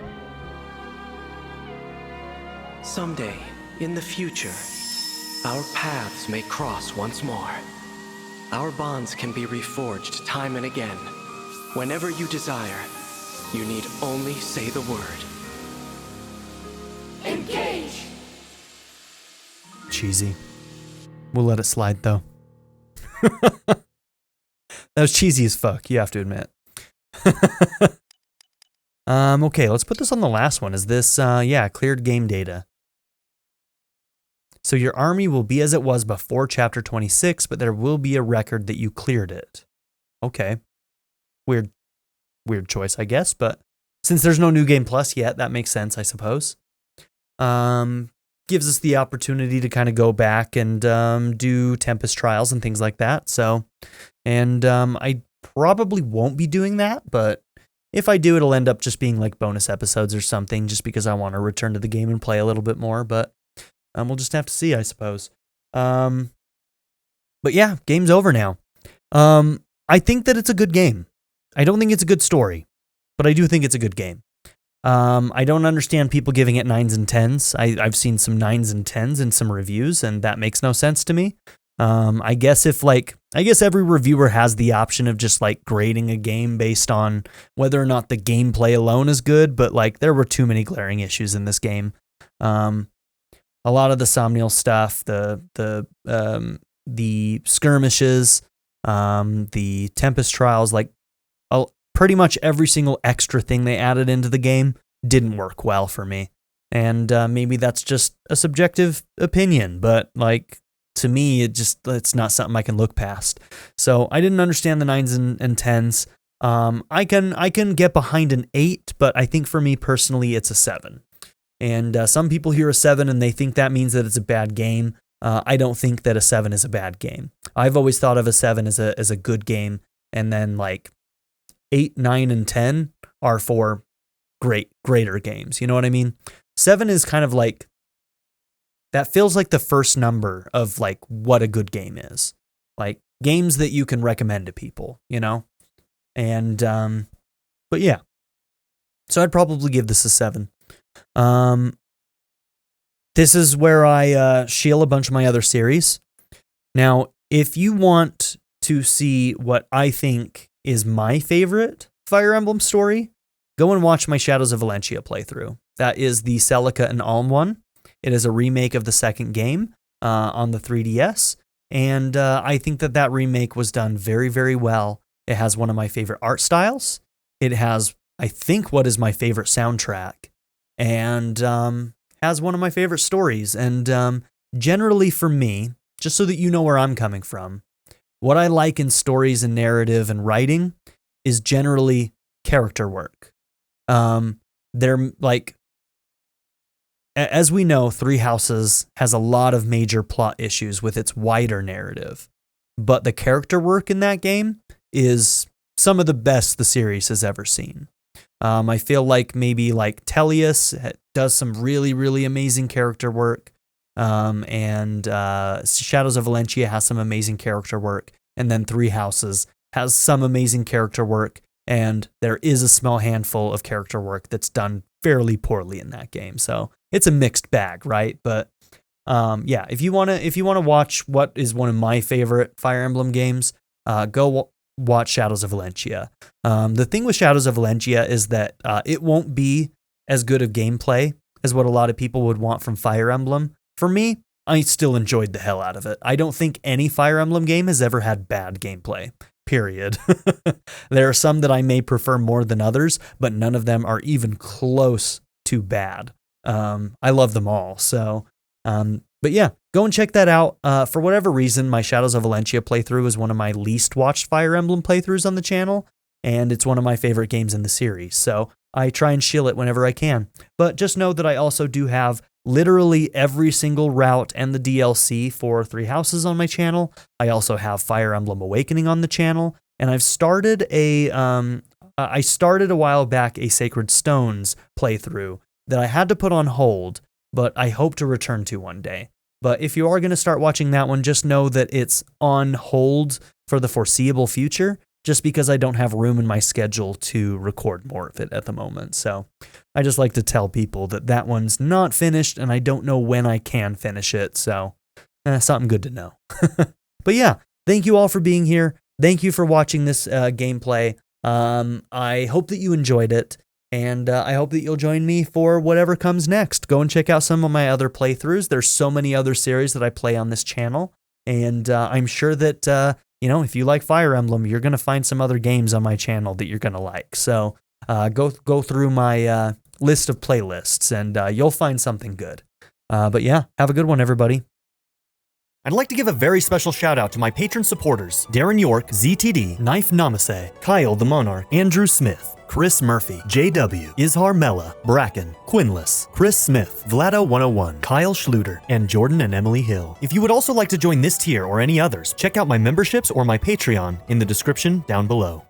Someday, in the future, our paths may cross once more. Our bonds can be reforged time and again. Whenever you desire, you need only say the word. Engage! Cheesy. We'll let it slide, though. That was cheesy as fuck, you have to admit. Okay, let's put this on the last one. Is this, cleared game data. So your army will be as it was before Chapter 26, but there will be a record that you cleared it. Okay. Weird choice, I guess, but since there's no New Game Plus yet, that makes sense, I suppose. Gives us the opportunity to kind of go back and do Tempest trials and things like that. So, and I probably won't be doing that, but if I do, it'll end up just being like bonus episodes or something, just because I want to return to the game and play a little bit more, but we'll just have to see, I suppose. But yeah, game's over now. I think that it's a good game. I don't think it's a good story, but I do think it's a good game. I don't understand people giving it 9s and 10s. I've seen some 9s and 10s in some reviews, and that makes no sense to me. I guess every reviewer has the option of just like grading a game based on whether or not the gameplay alone is good, but like there were too many glaring issues in this game. A lot of the Somniel stuff, the skirmishes, the Tempest trials, like pretty much every single extra thing they added into the game didn't work well for me. And maybe that's just a subjective opinion, but like to me, it's not something I can look past. So I didn't understand the 9s and 10s. I can get behind an 8, but I think for me personally, it's a 7. And some people hear a 7 and they think that means that it's a bad game. I don't think that a 7 is a bad game. I've always thought of a 7 as a good game, and then like 8, 9, and 10 are for greater games. You know what I mean? 7 is kind of like, that feels like the first number of like what a good game is. Like games that you can recommend to people, you know? And, but yeah. So I'd probably give this a 7. This is where I shield a bunch of my other series. Now, if you want to see what I think is my favorite Fire Emblem story, go and watch my Shadows of Valentia playthrough. That is the Celica and Alm one. It is a remake of the second game on the 3DS, and I think that remake was done very, very well. It has one of my favorite art styles. It has, I think, what is my favorite soundtrack, and has one of my favorite stories. And generally for me, just so that you know where I'm coming from, what I like in stories and narrative and writing is generally character work. They're like, as we know, Three Houses has a lot of major plot issues with its wider narrative, but the character work in that game is some of the best the series has ever seen. I feel like maybe like Elyos does some really, really amazing character work, and Shadows of Valentia has some amazing character work, and then Three Houses has some amazing character work, and there is a small handful of character work that's done fairly poorly in that game. So it's a mixed bag, right? But yeah, if you wanna watch what is one of my favorite Fire Emblem games, go watch Shadows of Valentia. The thing with Shadows of Valentia is that it won't be as good of gameplay as what a lot of people would want from Fire Emblem. For me, I still enjoyed the hell out of it. I don't think any Fire Emblem game has ever had bad gameplay. Period. There are some that I may prefer more than others, but none of them are even close to bad. I love them all. So, but yeah, go and check that out. For whatever reason, my Shadows of Valentia playthrough is one of my least watched Fire Emblem playthroughs on the channel, and it's one of my favorite games in the series. So I try and shill it whenever I can. But just know that I also do have literally every single route and the DLC for Three Houses on my channel. I also have Fire Emblem Awakening on the channel, and I've started I started a while back a Sacred Stones playthrough that I had to put on hold, but I hope to return to one day. But if you are going to start watching that one, just know that it's on hold for the foreseeable future, just because I don't have room in my schedule to record more of it at the moment. So I just like to tell people that one's not finished, and I don't know when I can finish it. So something good to know. But yeah, thank you all for being here. Thank you for watching this gameplay. I hope that you enjoyed it, and I hope that you'll join me for whatever comes next. Go and check out some of my other playthroughs. There's so many other series that I play on this channel, and I'm sure that if you like Fire Emblem, you're going to find some other games on my channel that you're going to like. So go through my list of playlists, and you'll find something good. But yeah, have a good one, everybody. I'd like to give a very special shout out to my patron supporters: Darren York, ZTD, Knife Namaste, Kyle the Monarch, Andrew Smith, Chris Murphy, JW, Izhar Mella, Bracken, Quinless, Chris Smith, Vlado101, Kyle Schluter, and Jordan and Emily Hill. If you would also like to join this tier or any others, check out my memberships or my Patreon in the description down below.